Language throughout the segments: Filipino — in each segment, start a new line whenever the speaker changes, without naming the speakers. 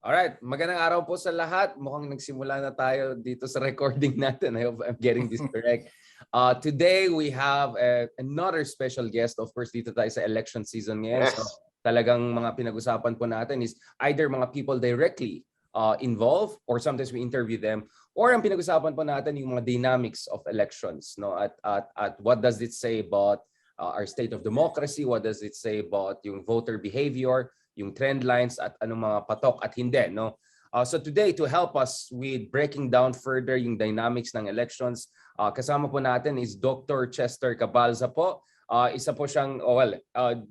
Alright, magandang araw po sa lahat. Mukhang nagsimula na tayo dito sa recording natin. I hope I'm getting this correct. Today we have another special guest. Of course, dito tayo sa election season ngayon.
Yes.
So talagang mga pinag-usapan po natin is either mga people directly involved or sometimes we interview them, or ang pinag-usapan po natin yung mga dynamics of elections, no? At what does it say about our state of democracy? What does it say about yung voter behavior, yung trend lines at anong mga patok at hindi, no? So today, to help us with breaking down further yung dynamics ng elections, kasama po natin is Dr. Chester Cabalza po. Isa po siyang,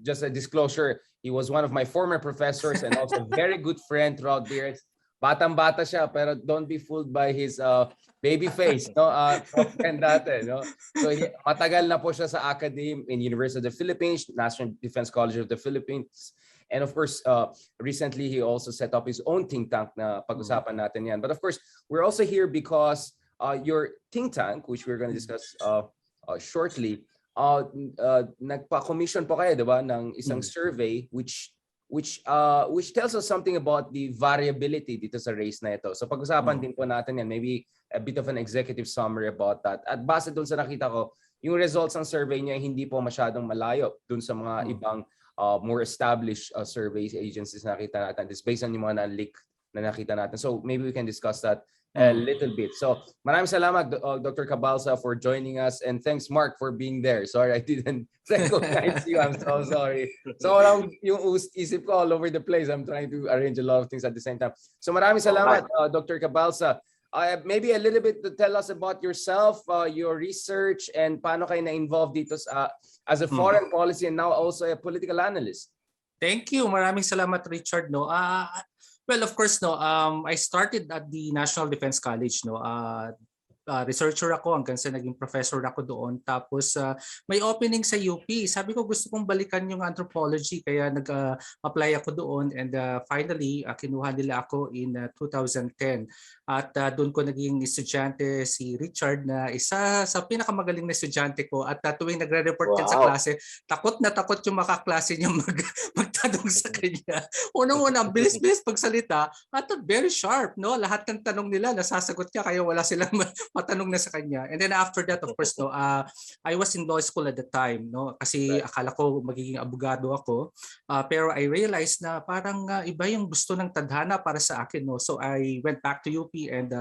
just a disclosure, he was one of my former professors and also a very good friend throughout the years. Batang-bata siya, pero don't be fooled by his baby face, no? Friend dati, no? So matagal na po siya sa academe in University of the Philippines, National Defense College of the Philippines. And of course, recently he also set up his own think tank na pag-usapan natin yan. But of course, we're also here because your think tank, which we're going to discuss shortly, nagpa-commission po kayo, di ba, ng isang survey which tells us something about the variability dito sa race na ito. So pag-usapan din po natin yan, maybe a bit of an executive summary about that. At base doon sa nakita ko, yung results ng survey niya hindi po masyadong malayo doon sa mga ibang more established surveys agencies na nakita natin. It's based on yung mga na-leak na nakita natin. So maybe we can discuss that a little bit. So maraming salamat, Dr. Cabalza, for joining us. And thanks, Mark, for being there. Sorry, I didn't recognize you. I'm so sorry. So yung isip ko all over the place. I'm trying to arrange a lot of things at the same time. So maraming salamat, Dr. Cabalza. Maybe a little bit to tell us about yourself, your research, and paano kayo na-involved dito as a foreign policy and now also a political analyst.
Thank you. Maraming salamat, Richard. No, well, of course, no. I started at the National Defense College. No, researcher ako hanggang sa naging professor ako doon. Tapos may opening sa UP. Sabi ko gusto kong balikan yung anthropology kaya nag-apply ako doon and finally kinuha nila ako in 2010. At doon ko naging estudyante si Richard na isa sa pinakamagaling na estudyante ko at tuwing nagre-report yan sa klase, takot na takot yung makaklase niya magtanong sa kanya. Unang-una, bilis-bilis pagsalita at very sharp, no? Lahat ng tanong nila nasasagot niya kaya wala silang matanong na sa kanya. And then after that, of course, no, I was in law school at the time, no? Kasi akala ko magiging abogado ako. Pero I realized na parang iba yung gusto ng tadhana para sa akin, no? So I went back to UP and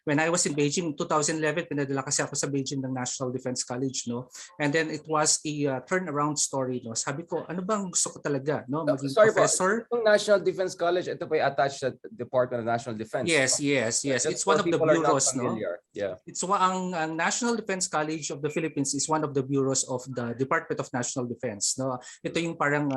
when I was in Beijing 2011, pinadala kasi ako sa Beijing ng National Defense College, no? And then it was a turnaround story, no? Sabi ko, ano bang gusto ko talaga, no? Maging professor.
Yung National Defense College, ito pa attached sa Department of National Defense.
Yes. It's one of the bureaus, no?
Yeah.
It's ang National Defense College of the Philippines is one of the bureaus of the Department of National Defense, no? Ito yung parang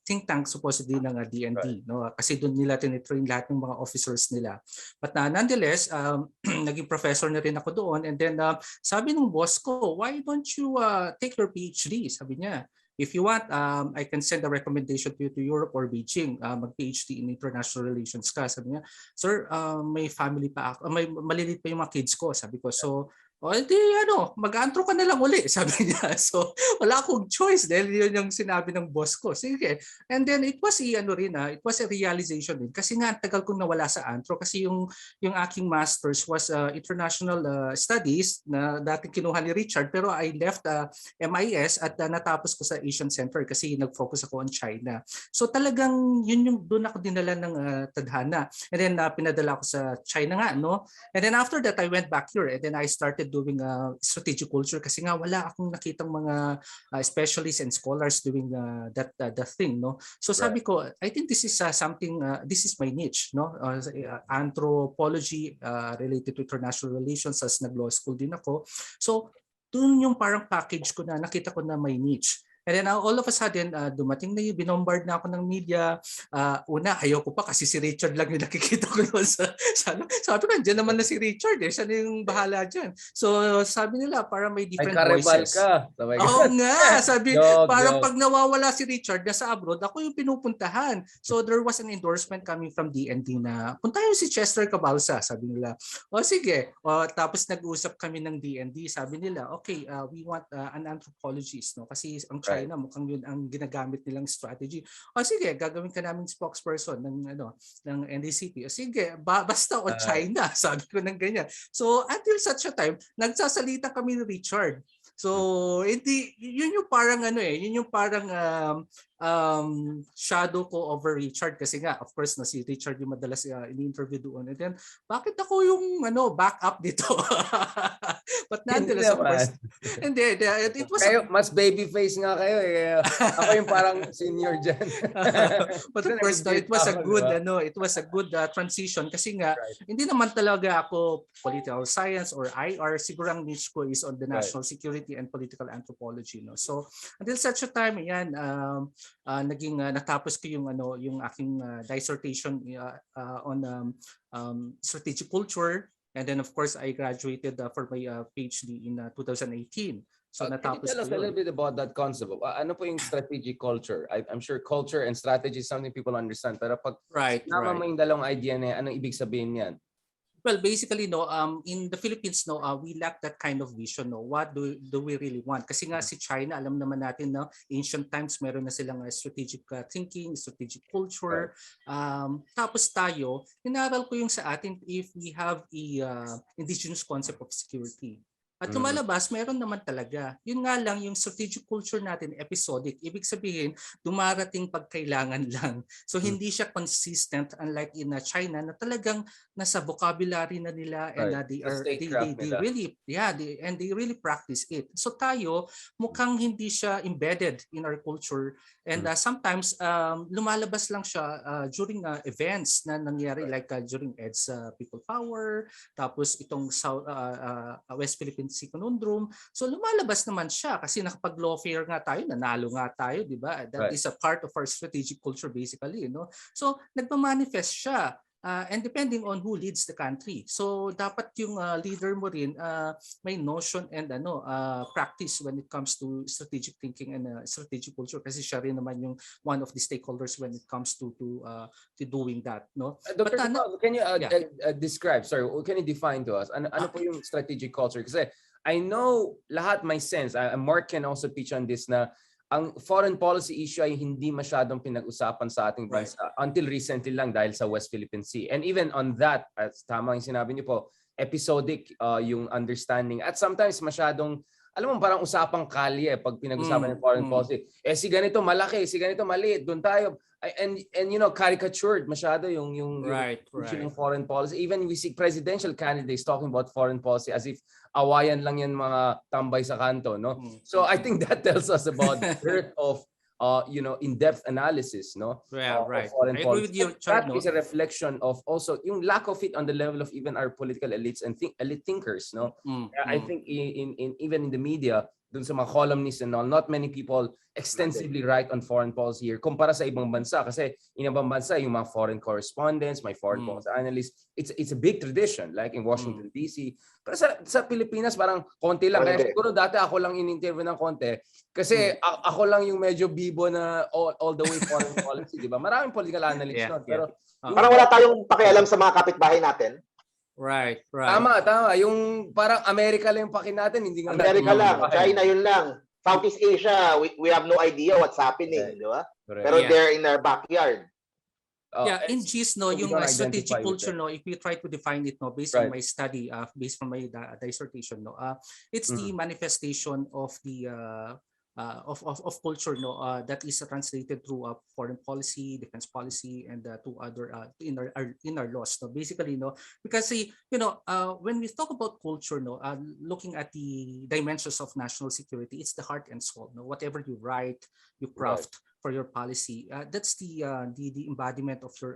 think tank supposedly ng DND, no? Kasi doon nila tinitrain lahat ng mga officers nila. But nonetheless, naging professor na rin ako doon and then sabi ng boss ko, why don't you take your PhD? Sabi niya, if you want, I can send a recommendation to you to Europe or Beijing, mag-PhD in international relations ka. Sabi niya, sir, may family pa ako, may malilit pa yung mga kids ko. Sabi ko, so, di mag-antro ka na lang uli, sabi niya. So, wala akong choice dahil yun yung sinabi ng boss ko. Sige. And then it was it was a realization din. Kasi nga, tagal kong nawala sa antro kasi yung aking master's was international studies na dating kinuha ni Richard pero I left MIS at natapos ko sa Asian Center kasi nag-focus ako on China. So talagang yun yung doon ako dinala ng tadhana. And then pinadala ako sa China nga, no? And then after that, I went back here and then I started doing strategic culture kasi nga wala akong nakitang mga specialists and scholars doing that thing, no? So sabi ko, I think this is something, this is my niche, no? Anthropology related to international relations as nag-law school din ako. So doon yung parang package ko na nakita ko na may niche. And then all of a sudden, dumating na yung binombard na ako ng media. Una, ayoko pa kasi si Richard lang yung nakikita ko noon sa sabi ko, nandiyan naman na si Richard eh. Siya na yung bahala dyan. So sabi nila, para may different voices.
Ka.
Oo nga. Sabi, parang pag nawawala si Richard nasa abroad, ako yung pinupuntahan. So there was an endorsement coming from DND na, puntahan si Chester Cabalza. Sabi nila, sige. Tapos nag-usap kami ng DND. Sabi nila, okay, we want an anthropologist. No? Kasi ang China, mukhang yun ang ginagamit nilang strategy. O sige, gagawin ka naming spokesperson ng NDCP. O sige, basta on China, sabi ko ng ganyan. So until such a time, nagsasalita kami ni Richard. So hindi yun yung parang yun yung parang shadow ko over Richard kasi nga of course si Richard yung madalas ini-interview doon, and then bakit ako yung backup dito. But nonetheless, of course, hindi, it was
kayo, mas baby face nga kayo eh. Ako yung parang senior dyan.
But of course, it was a good transition kasi nga hindi naman talaga ako political science or IR. Siguro ang niche ko is on the national security and political anthropology. So until such a time, naging natapos ko yung aking dissertation on strategic culture, and then of course I graduated for my PhD in 2018. So natapos
can you tell us a little bit about that concept? Ano po yung strategic culture? I'm sure culture and strategy is something people understand, pero pag naman mo yung dalawang idea na anong ibig sabihin niyan?
Well, basically, in the Philippines, we lack that kind of vision. What do we really want? Kasi nga si China, alam naman natin, ancient times, meron na silang strategic thinking, strategic culture. Tapos tayo, inaral ko yung sa atin if we have a indigenous concept of security. At lumalabas, meron naman talaga. Yun nga lang, yung strategic culture natin, episodic. Ibig sabihin, dumarating pagkailangan lang. So hindi siya consistent, unlike in China na talagang nasa vocabulary na nila, and they really practice it. So tayo, mukhang hindi siya embedded in our culture, and sometimes lumalabas lang siya during events na nangyari, like during EDSA People Power, tapos itong West Philippines Sea Conundrum. So lumalabas naman siya kasi nakapag-lawfare nga tayo, nanalo nga tayo, di ba? That is a part of our strategic culture basically, So nagpa-manifest siya. And depending on who leads the country. So dapat yung leader mo rin may notion and practice when it comes to strategic thinking and strategic culture, kasi siya rin naman yung one of the stakeholders when it comes to doing that,
Dr. Can you describe, can you define to us ano po yung strategic culture? Kasi I know lahat, my sense, Mark can also pitch on this, na ang foreign policy issue ay hindi masyadong pinag-usapan sa ating bansa until recently lang dahil sa West Philippine Sea. And even on that, as tama yung sinabi niyo po, episodic yung understanding. At sometimes masyadong, alam mo, parang usapang kalye pag pinag-usapan ng foreign policy. Si ganito malaki, si ganito maliit, doon tayo. And caricatured masyado yung issue ng foreign policy. Even we see presidential candidates talking about foreign policy as if awayan lang yan mga tambay sa kanto, no? So I think that tells us about the dearth of in-depth analysis, of foreign policy. With you, Chad, that is a reflection of also yung lack of it on the level of even our political elites and elite thinkers, no? I think even in the media, dun sa mga columnists and all, not many people extensively write on foreign policy here kumpara sa ibang bansa, kasi in ibang bansa yung mga foreign correspondents, my foreign policy analysts, it's a big tradition like in Washington DC. Pero sa Pilipinas parang konti lang. Kaya siguro dati ako lang in-interview ng konti kasi ako lang yung medyo bibo na all the way foreign policy, di ba? Maraming political analysts pero
parang wala tayong pakialam sa mga kapitbahay natin.
Right.
Tama. Yung parang Amerika lang yung pakin natin, hindi nga
Amerika lang, China yun lang. Southeast Asia, we have no idea what's happening, di ba? Pero they're in our backyard.
In GIS, yung strategic culture, if you try to define it, based on my study, based on my dissertation, it's the manifestation of the of culture, that is translated through foreign policy, defense policy, and two other in our laws. Basically, because when we talk about culture, looking at the dimensions of national security, it's the heart and soul. Whatever you write, you craft for your policy. That's the embodiment of your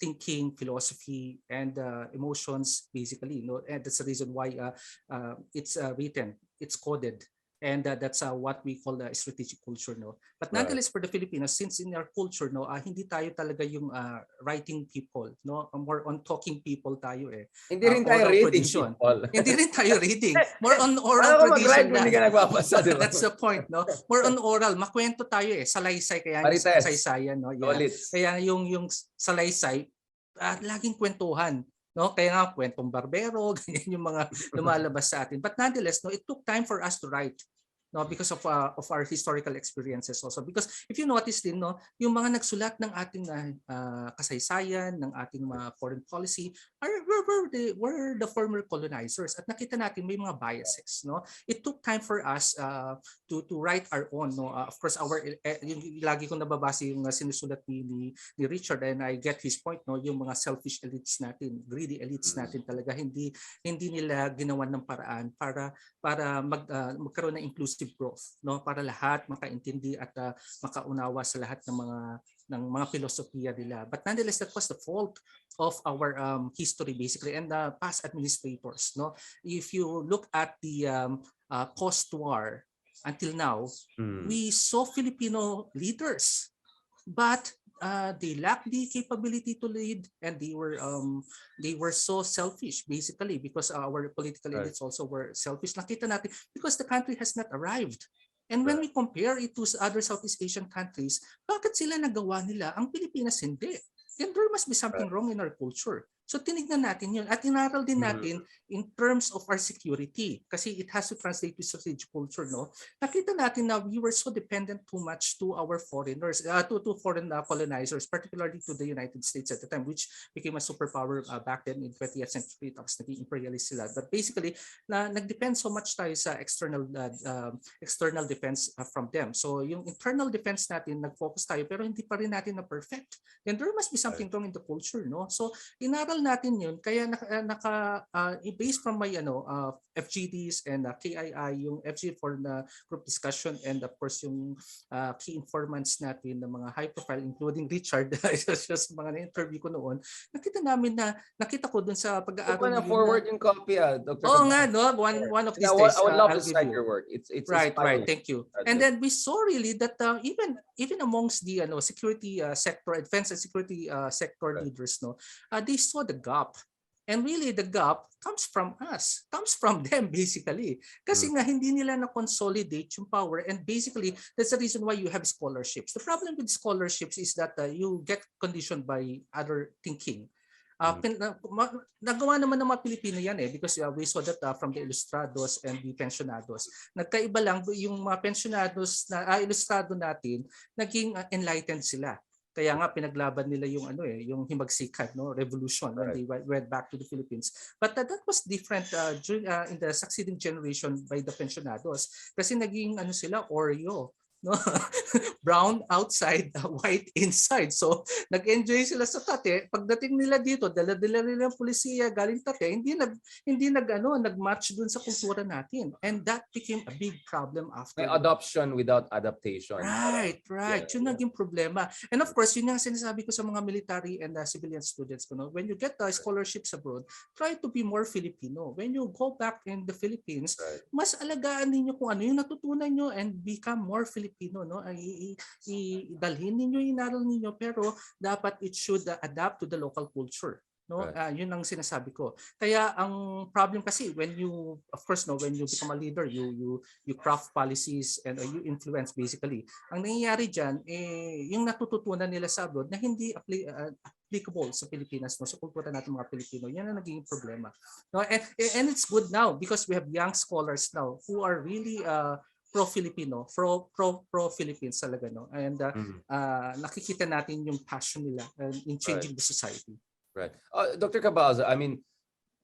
thinking, philosophy, and emotions, basically. And that's the reason why it's written, it's coded. And that's what we call the strategic culture, But nonetheless, for the Filipinos, since in our culture, hindi tayo talaga yung writing people, more on talking people tayo eh.
Hindi rin tayo reading people.
Hindi rin tayo reading. More on oral tradition
na. Hindi ka nagbabasa, diba?
That's the point, More on oral. Makwento tayo eh. Salaysay, kaya yung kasaysayan, Kaya yung salaysay, laging kwentuhan. Kaya nga, kwentong barbero, ganyan yung mga lumalabas sa atin. But nonetheless, it took time for us to write. no, because of our historical experiences also. Because if you notice din, no, yung mga nagsulat ng ating kasaysayan, ng ating foreign policy were the former colonizers, at nakita natin may mga biases, no. It took time for us to write our own, no. Of course yung lagi kong nababasa yung sinusulat ni Richard, and I get his point, no, yung mga selfish elites natin, greedy elites natin talaga, hindi nila ginawan ng paraan para magkaroon ng inclusive growth, no, para lahat makaintindi at makaunawa sa lahat ng mga filosofiya nila. But nonetheless, that was the fault of our history basically, and the past administrators, no. If you look at the post-war until now, we saw Filipino leaders, but they lacked the capability to lead, and they were so selfish basically, because our political elites also were selfish. Nakita natin because the country has not arrived. And when we compare it to other Southeast Asian countries, bakit sila nagawa nila? Ang Pilipinas hindi. Then there must be something wrong in our culture. So tinignan natin yun. At inaral din natin in terms of our security. Kasi it has to translate to strategic culture, no? Nakita natin na we were so dependent too much to our foreigners, to foreign colonizers, particularly to the United States at the time, which became a superpower back then in 20th century. Tapos naging imperialist sila. But basically, nag-depend so much tayo sa external defense from them. So yung internal defense natin, nag-focus tayo, pero hindi pa rin natin na perfect. Then there must be something wrong in the culture, no? So inaral natin yun, kaya based from my FGDs and KII, yung FG for the group discussion, and of course yung key informants natin ng mga high profile, including Richard, just mga na-interview ko noon, nakita ko dun sa pag-aaral.
Forward yung copy, Dr.
Oo nga, no? One of these days,
I would love
I'll
to cite your work. It's
right,
inspiring.
thank you. And then we saw really that even amongst the security sector, defense and security sector leaders, no, they saw the gap. And really the gap comes from us, comes from them basically. Kasi nga hindi nila na-consolidate yung power, and basically that's the reason why you have scholarships. The problem with scholarships is that you get conditioned by other thinking. Nagawa naman ng mga Pilipino yan because we saw that from the ilustrados and the pensionados. Nagkaiba lang yung mga pensionados na ilustrado natin, naging enlightened sila. Kaya nga pinaglaban nila yung himagsikan, no, revolution when they went back to the Philippines. But that was different during in the succeeding generation by the pensionados, kasi naging sila Oreo, no? Brown outside, white inside. So nag-enjoy sila sa Tate. Pagdating nila dito, dala-dala nila ng pulisiya galing Tate, hindi nag-match dun sa kultura natin. And that became a big problem after.
May adoption without adaptation.
Right.
Yeah,
Yun naging problema. And of course, yun yung sinasabi ko sa mga military and civilian students ko, no? When you get scholarships abroad, try to be more Filipino. When you go back in the Philippines, mas alagaan ninyo kung ano yung natutunan nyo and become more Filipino, no? Idalhin ninyo, inaral ninyo, pero dapat it should adapt to the local culture, no? Yun ang sinasabi ko. Kaya ang problem kasi when you become a leader, you craft policies and you influence basically. Ang nangyayari diyan yung natututunan nila sa abroad na hindi applicable sa Pilipinas, no, sa kultura natin mga Pilipino. Yan ang naging problema. No, and it's good now because we have young scholars now who are really pro-Filipino, pro-Philippines talaga, no? And nakikita natin yung passion nila in changing the society.
Right. Dr. Cabalza, I mean,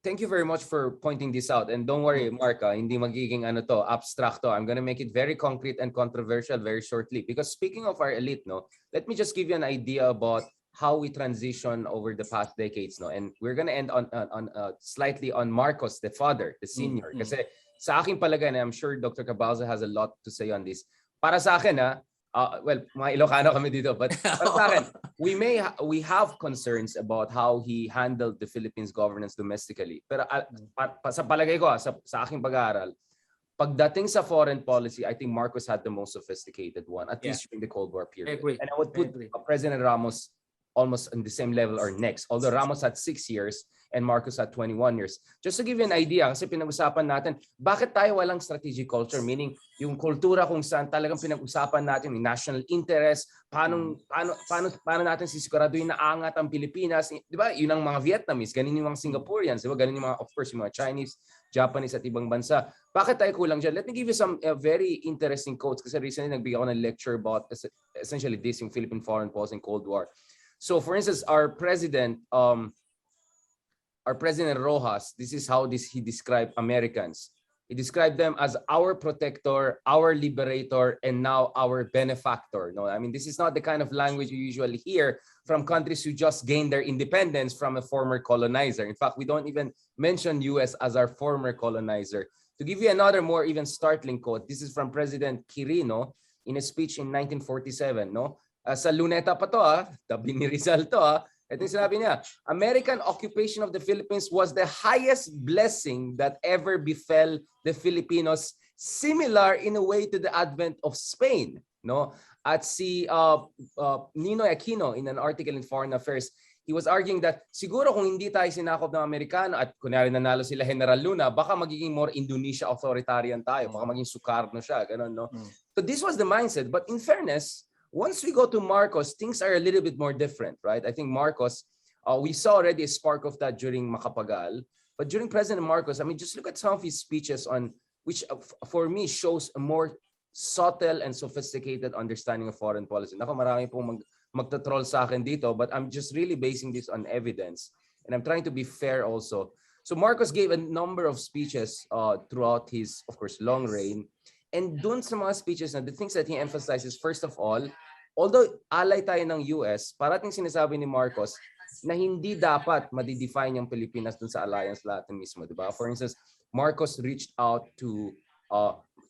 thank you very much for pointing this out. And don't worry, Mark, hindi magiging abstracto. I'm gonna make it very concrete and controversial very shortly. Because speaking of our elite, no, let me just give you an idea about how we transition over the past decades, no. And we're gonna end on slightly on Marcos, the father, the senior. Kasi sa aking palagay, and I'm sure Dr. Cabalza has a lot to say on this. Para sa akin, well, mga Ilocano kami dito, but para sa akin, we have concerns about how he handled the Philippines governance domestically. Pero sa palagay ko, sa aking pag-aaral, pagdating sa foreign policy, I think Marcos had the most sophisticated one, at least during the Cold War period.
I agree.
And I would put President Ramos almost on the same level or next. Although Ramos had 6 years and Marcos had 21 years. Just to give you an idea, kasi pinag-usapan natin, bakit tayo walang strategic culture? Meaning, yung kultura kung saan talagang pinag-usapan natin yung national interest, paano natin sisiguraduhin na angat ang Pilipinas. Di ba? Yun ang mga Vietnamese, ganun yung mga Singaporeans, di ba? Ganun yung mga, of course, yung mga Chinese, Japanese at ibang bansa. Bakit tayo kulang dyan? Let me give you some very interesting quotes kasi recently nagbigay ako ng lecture about essentially this, yung Philippine foreign policy and Cold War. So for instance, our president Rojas, this is how he described Americans. He described them as our protector, our liberator, and now our benefactor. No, I mean, this is not the kind of language you usually hear from countries who just gained their independence from a former colonizer. In fact, we don't even mention US as our former colonizer. To give you another more even startling quote, this is from President Quirino in a speech in 1947. No, sa Luneta pa to, tabi ni Rizal to, ito yung sinabi niya, American occupation of the Philippines was the highest blessing that ever befell the Filipinos, similar in a way to the advent of Spain. No? At si Ninoy Aquino, in an article in Foreign Affairs, he was arguing that siguro kung hindi tayo sinakop ng Amerikano at kunyari nanalo sila General Luna, baka magiging more Indonesia authoritarian tayo, baka maging Sukarno siya, ganun, no? So this was the mindset, but in fairness, once we go to Marcos, things are a little bit more different, right? I think Marcos, we saw already a spark of that during Macapagal. But during President Marcos, I mean, just look at some of his speeches on which, for me, shows a more subtle and sophisticated understanding of foreign policy. Nako, marami pong magtatroll sa akin dito, but I'm just really basing this on evidence. And I'm trying to be fair also. So Marcos gave a number of speeches throughout his, of course, long reign. And dun sa mga speeches na the things that he emphasizes, first of all, although ally tayo ng US, parating sinasabi ni Marcos na hindi dapat madidefine yung Pilipinas dun sa alliance natin mismo, di ba? For instance, Marcos reached out to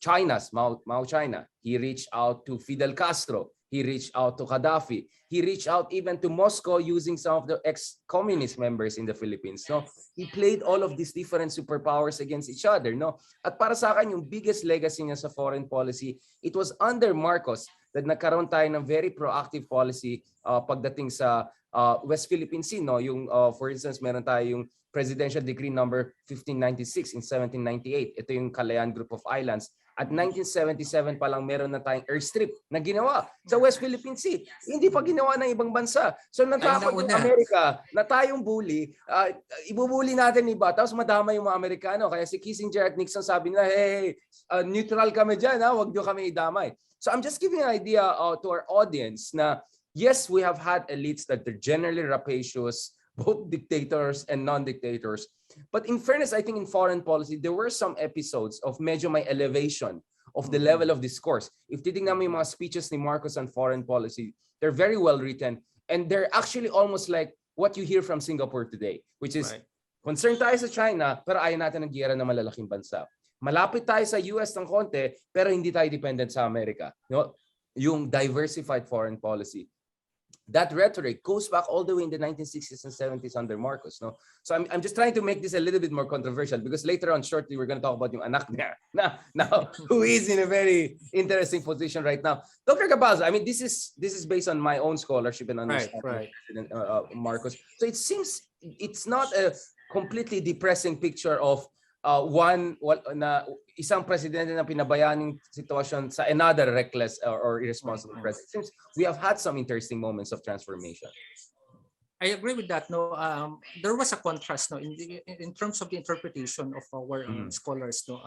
China's Mao China. He reached out to Fidel Castro. He reached out to Gaddafi. He reached out even to Moscow using some of the ex-communist members in the Philippines. No, he played all of these different superpowers against each other. No, at para sa akin, yung biggest legacy niya sa foreign policy, it was under Marcos that nagkaroon tayo ng very proactive policy pagdating sa West Philippine Sea. No, yung for instance, meron tayo yung Presidential Decree number 1596 in 1798. Ito yung Kalayaan Group of Islands. At 1977 pa lang meron na tayong airstrip na ginawa sa West Philippine Sea. Hindi pa ginawa ng ibang bansa. So natakot yung Amerika na tayong bully, ibubuli natin iba, tapos madama yung mga Amerikano. Kaya si Kissinger at Nixon sabi nila, hey, neutral kami dyan, huwag nyo kami idamay. So I'm just giving an idea to our audience na yes, we have had elites that they're generally rapacious, both dictators and non-dictators. But in fairness, I think in foreign policy, there were some episodes of medyo may elevation of the level of discourse. If titignan mo yung mga speeches ni Marcos on foreign policy, they're very well written. And they're actually almost like what you hear from Singapore today, which is concerned tayo sa China, pero ayaw natin ng giyera ng malalaking bansa. Malapit tayo sa US ng konti, pero hindi tayo dependent sa Amerika. No? Yung diversified foreign policy. That rhetoric goes back all the way in the 1960s and 70s under Marcos. No, so I'm just trying to make this a little bit more controversial because later on, shortly, we're going to talk about yung anak niya now who is in a very interesting position right now. Dr. Cabalza, I mean, this is based on my own scholarship and understanding of Marcos. So it seems it's not a completely depressing picture of isang presidente na pinabayaan yung sitwasyon sa another reckless or irresponsible president. Since we have had some interesting moments of transformation.
I agree with that. No, there was a contrast. No, in terms of the interpretation of our scholars. No,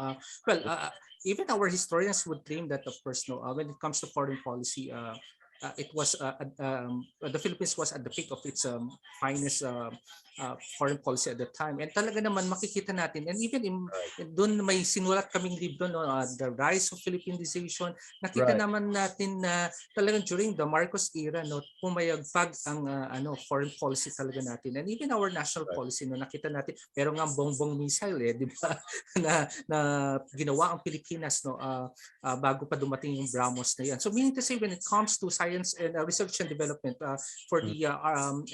even our historians would claim that, of course, no, when it comes to foreign policy, it was the Philippines was at the peak of its finest foreign policy at the time. And talaga naman makikita natin, and even doon may sinulat kaming libro, no, The Rise of Philippinization, nakita naman natin na talagang during the Marcos era, no, pumayagpag ang foreign policy talaga natin. And even our national policy, no, nakita natin, pero nga bongbong missile, di ba, na ginawa ang Pilipinas, no, bago pa dumating yung BRAMOS na yan. So meaning to say, when it comes to science and research and development for the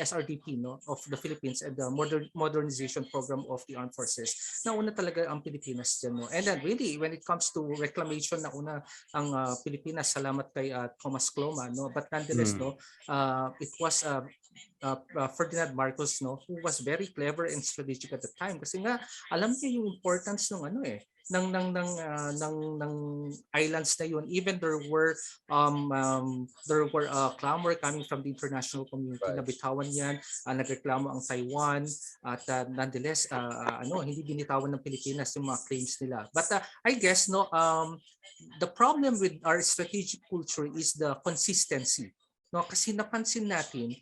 SRDP, no, of the Philippines and the modernization program of the armed forces, nauna talaga ang Pilipinas dyan. No? And then really, when it comes to reclamation, nauna ang Pilipinas, salamat kay Thomas Cloma. No? But nonetheless, no, it was Ferdinand Marcos, no, who was very clever and strategic at the time kasi nga alam niya yung importance ng ng islands na yun. Even there were clamor coming from the international community na bitawan yan, nagreklamo ang Taiwan at nonetheless hindi binitawan ng Pilipinas yung mga claims nila. But I guess the problem with our strategic culture is the consistency. No, kasi napansin natin,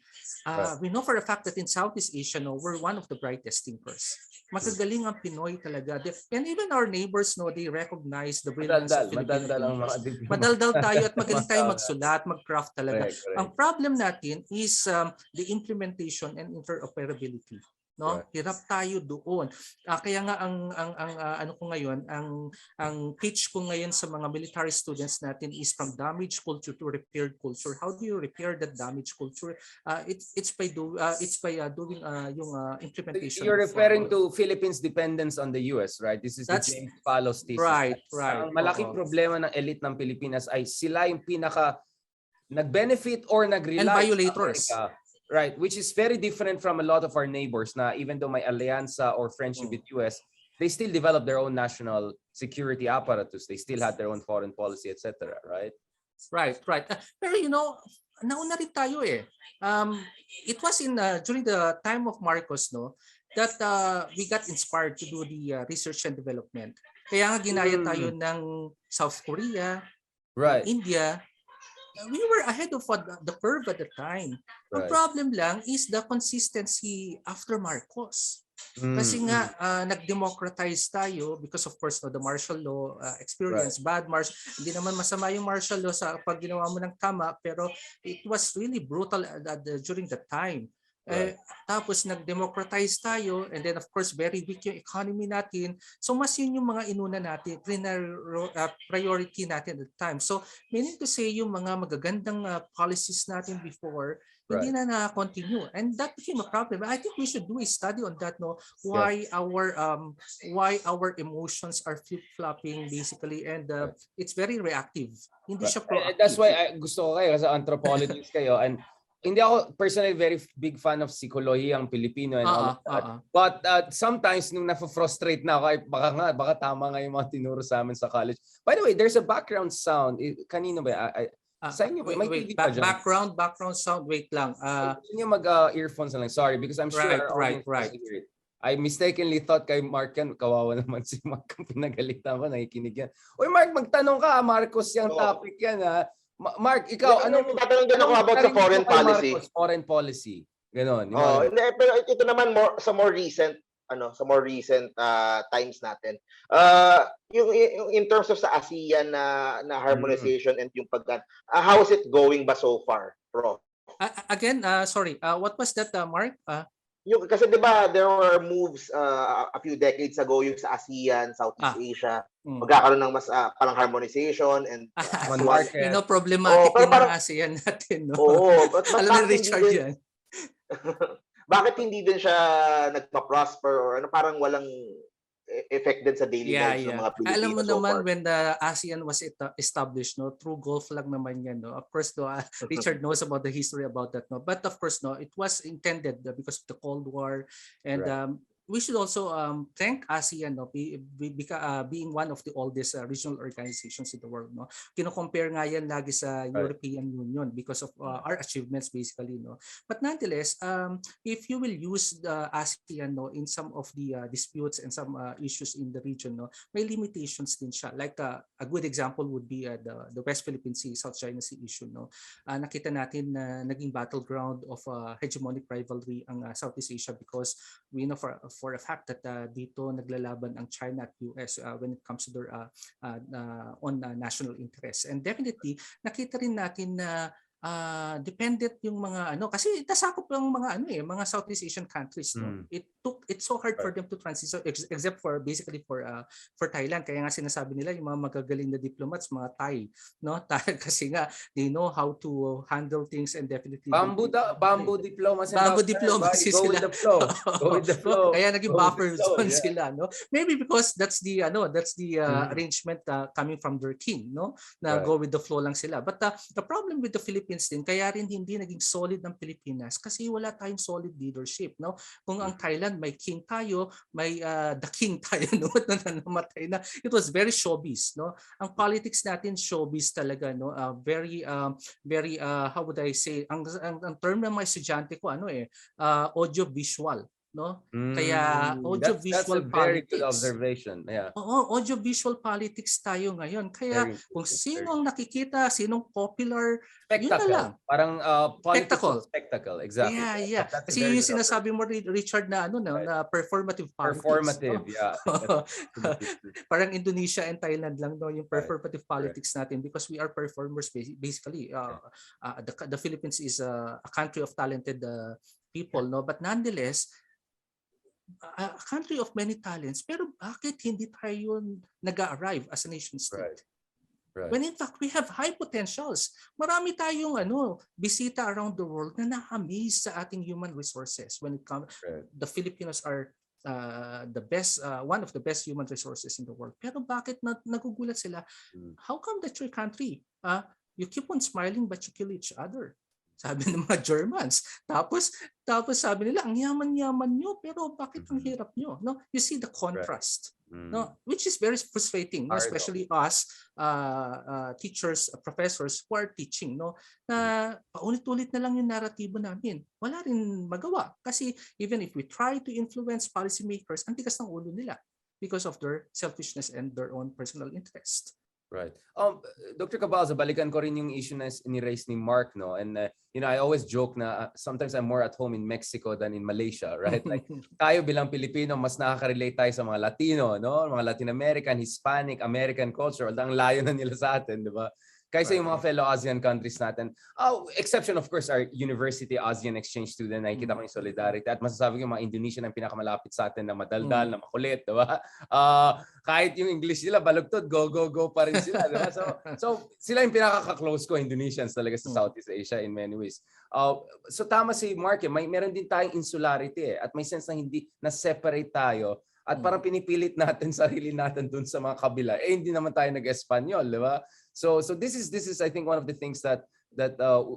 we know for a fact that in Southeast Asia, we're one of the brightest thinkers. Magagaling ang Pinoy talaga. And even our neighbors, they recognize the brilliance of Filipino thinkers. Madaldal tayo at magaling tayo magsulat, mag-craft talaga.
Correct.
Ang problem natin is the implementation and interoperability. No, hirap tayo doon. Kaya nga ang pitch ko ngayon sa mga military students natin is from damaged culture to repaired culture. How do you repair that damaged culture? It's by doing yung implementation.
You're referring to Philippines' dependence on the US, right? This is the James Fallows thesis.
Right.
Ang malaking problema ng elite ng Pilipinas ay sila yung pinaka nag-benefit or nag-rely
and violators.
Right, which is very different from a lot of our neighbors na even though may allianza or friendship with US, they still develop their own national security apparatus. They still had their own foreign policy, etc. Right?
Right. Pero nauna rin tayo eh. It was during the time of Marcos, that we got inspired to do the research and development. Kaya nga ginaya tayo ng South Korea, India. We were ahead of the curve at the time. Ang problem lang is the consistency after Marcos. Kasi nga nag-democratize tayo because of course the martial law experience, bad martial. Hindi naman masama yung martial law sa pag ginawa mo ng tama, pero it was really brutal during that time. Tapos nag-democratize tayo and then of course very weak yung economy natin. So mas yun yung mga inuna natin, priority natin at the time. So meaning to say yung mga magagandang policies natin before, hindi na na-continue. And that became a problem. I think we should do a study on that, why our emotions are flip-flopping basically and it's very reactive. Hindi siya proactive.
That's why gusto ko kayo kasi anthropologists kayo and hindi ako personally very big fan of psikolohiyang Pilipino and all of that. But sometimes nung na-frustrate na ako, baka tama nga yung mga tinuro sa amin sa college. By the way, there's a background sound. Kanino ba? Sa inyo ba? May TV pa dyan?
Background sound. Wait lang.
Gusto niyo mag-earphones na lang. Sorry, because I'm sure
right.
I mistakenly thought kay Mark yan, kawawa naman si Mark kung pinagalitan ko, nakikinig yan. Uy Mark, magtanong ka, Marcos yung topic yan ha. Mark, ikaw, anong
tatanong din ako about the foreign policy?
Foreign policy. Ganon.
Pero ito naman sa more recent times natin. Yung in terms of sa ASEAN na harmonization and yung how is it going ba so far, Prof?
Again, sorry. What was that, Mark?
Kasi 'di ba there were moves a few decades ago yung sa ASEAN, Southeast Asia, magkakaroon ng mas parang harmonization and
market.
Problematic yung ASEAN natin, no? Alam ni Richard yan.
Bakit hindi din siya nagpa-prosper or parang walang effect din sa daily lives ng mga Pilipino?
Alam mo naman when the ASEAN was established, through Gulf lang naman yan, Of course, Richard knows about the history about that, But of course, it was intended because of the Cold War and we should also thank ASEAN being one of the oldest regional organizations in the world. Kino-compare nga yan lagi sa European Union because of our achievements basically. But nonetheless, if you will use the ASEAN in some of the disputes and some issues in the region, may limitations din siya. Like a good example would be the West Philippine Sea, South China Sea issue. Nakita natin na naging battleground of hegemonic rivalry ang Southeast Asia because we know for a fact that dito naglalaban ang China at US when it comes to their on national interests. And definitely nakita rin natin na dependent yung mga kasi nasakop yung mga Southeast Asian countries, it's so hard for them to transition except for basically for Thailand. Kaya nga sinasabi nila yung mga magagaling na diplomats, mga Thai, kasi nga they know how to handle things and definitely
bamboo diplomacy.
Bamboo diplomacy
go
sila.
Go with the flow.
Kaya naging buffer zone sila, Maybe because that's the arrangement coming from their king, na go with the flow lang sila. But the problem with the Philippines Philippines din, kaya rin hindi naging solid ng Pilipinas kasi wala tayong solid leadership, no? Kung ang Thailand may king tayo, may the king tayo no na namatay na. It was very showbiz, no? Ang politics natin showbiz talaga, no? Very how would I say, ang term ng mga estudyante ko audio visual, no? Kaya audio
That's a
visual
very good
politics.
observation. Yeah.
Oo, audiovisual politics tayo ngayon. Kaya
Very
kung
interesting.
sino ang nakikita, sinong popular, yun na
Spectacle.
lang.
Parang politics
Spectacle.
of spectacle. Exactly.
Yeah.
That's a
Kasi
very
yung
good
sinasabi mo, Richard, na
Right.
na performative politics.
Performative,
No?
yeah. That's absolutely true.
Parang Indonesia and Thailand lang, no, yung
Right.
performative politics natin, because we are performers basically. The Philippines is a country of talented people, no, but nonetheless, a country of many talents, pero bakit hindi tayo nag-arrive as a nation state?
Right.
When in fact, we have high potentials. Marami tayong bisita around the world na na-amaze sa ating human resources. When it comes, the Filipinos are the best, one of the best human resources in the world. Pero bakit nagugulat sila? How come that your country, you keep on smiling but you kill each other? Sabi ng mga Germans. Tapos sabi nila, ang yaman-yaman nyo, pero bakit ang hirap nyo? No? You see the contrast. No, which is very frustrating, no? Especially us teachers, professors who are teaching, no, na paulit-ulit na lang yung naratibo namin. Wala rin magawa kasi even if we try to influence policymakers, ang tigas ng ulo nila because of their selfishness and their own personal interest.
Right. Dr. Cabalza, balikan ko rin yung issue na ni-raise ni Mark, no? And I always joke na sometimes I'm more at home in Mexico than in Malaysia, right? Like tayo bilang Pilipino, mas nakaka-relate tayo sa mga Latino, no? Mga Latin American, Hispanic, American culture. Ang layo na nila sa atin, di ba? Kaysa yung mga fellow ASEAN countries natin. Exception of course our university ASEAN exchange student, nakikita ko yung solidarity. At masasabi ko yung mga Indonesian ang pinakamalapit sa atin na madaldal, na makulit, di ba? Kahit yung English nila, balugtod, go pa rin sila, di ba? So sila yung pinaka-close ko, Indonesians talaga sa Southeast Asia in many ways. So tama si Mark, meron din tayong insularity at may sense na hindi na-separate tayo. At parang pinipilit natin sarili natin dun sa mga kabila. Hindi naman tayo nag-Espanyol, di ba? So this is I think one of the things that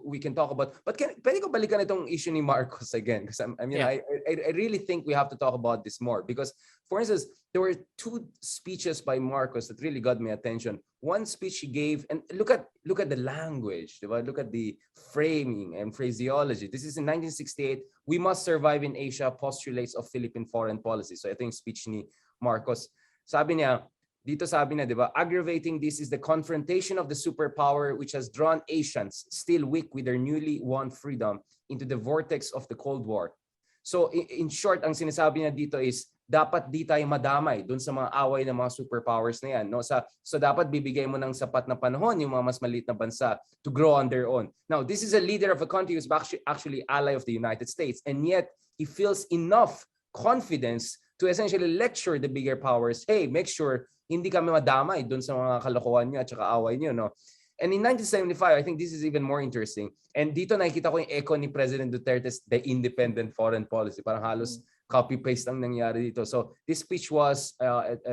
we can talk about. But pwede ko balikan itong issue ni Marcos again, because I really think we have to talk about this more, because for instance there were two speeches by Marcos that really got my attention. One speech he gave, and look at the language, diba? Look at the framing and phraseology. This is in 1968. We must survive in Asia, postulates of Philippine foreign policy. So ito yung speech ni Marcos. Sabi niya, diba, aggravating this is the confrontation of the superpower which has drawn Asians, still weak with their newly won freedom, into the vortex of the Cold War. So in short, ang sinasabi niya dito is, dapat di tayo madamay dun sa mga away ng mga superpowers na yan. No? So dapat bibigay mo ng sapat na panahon yung mga mas maliit na bansa to grow on their own. Now, this is a leader of a country who's actually ally of the United States, and yet he feels enough confidence to essentially lecture the bigger powers, hey, make sure hindi kami madamay dun sa mga kalokohan niyo at saka away niyo, no? And in 1975, I think this is even more interesting. And dito nakikita ko yung echo ni President Duterte's The Independent Foreign Policy. Parang halos copy-paste ang nangyari dito. So this speech was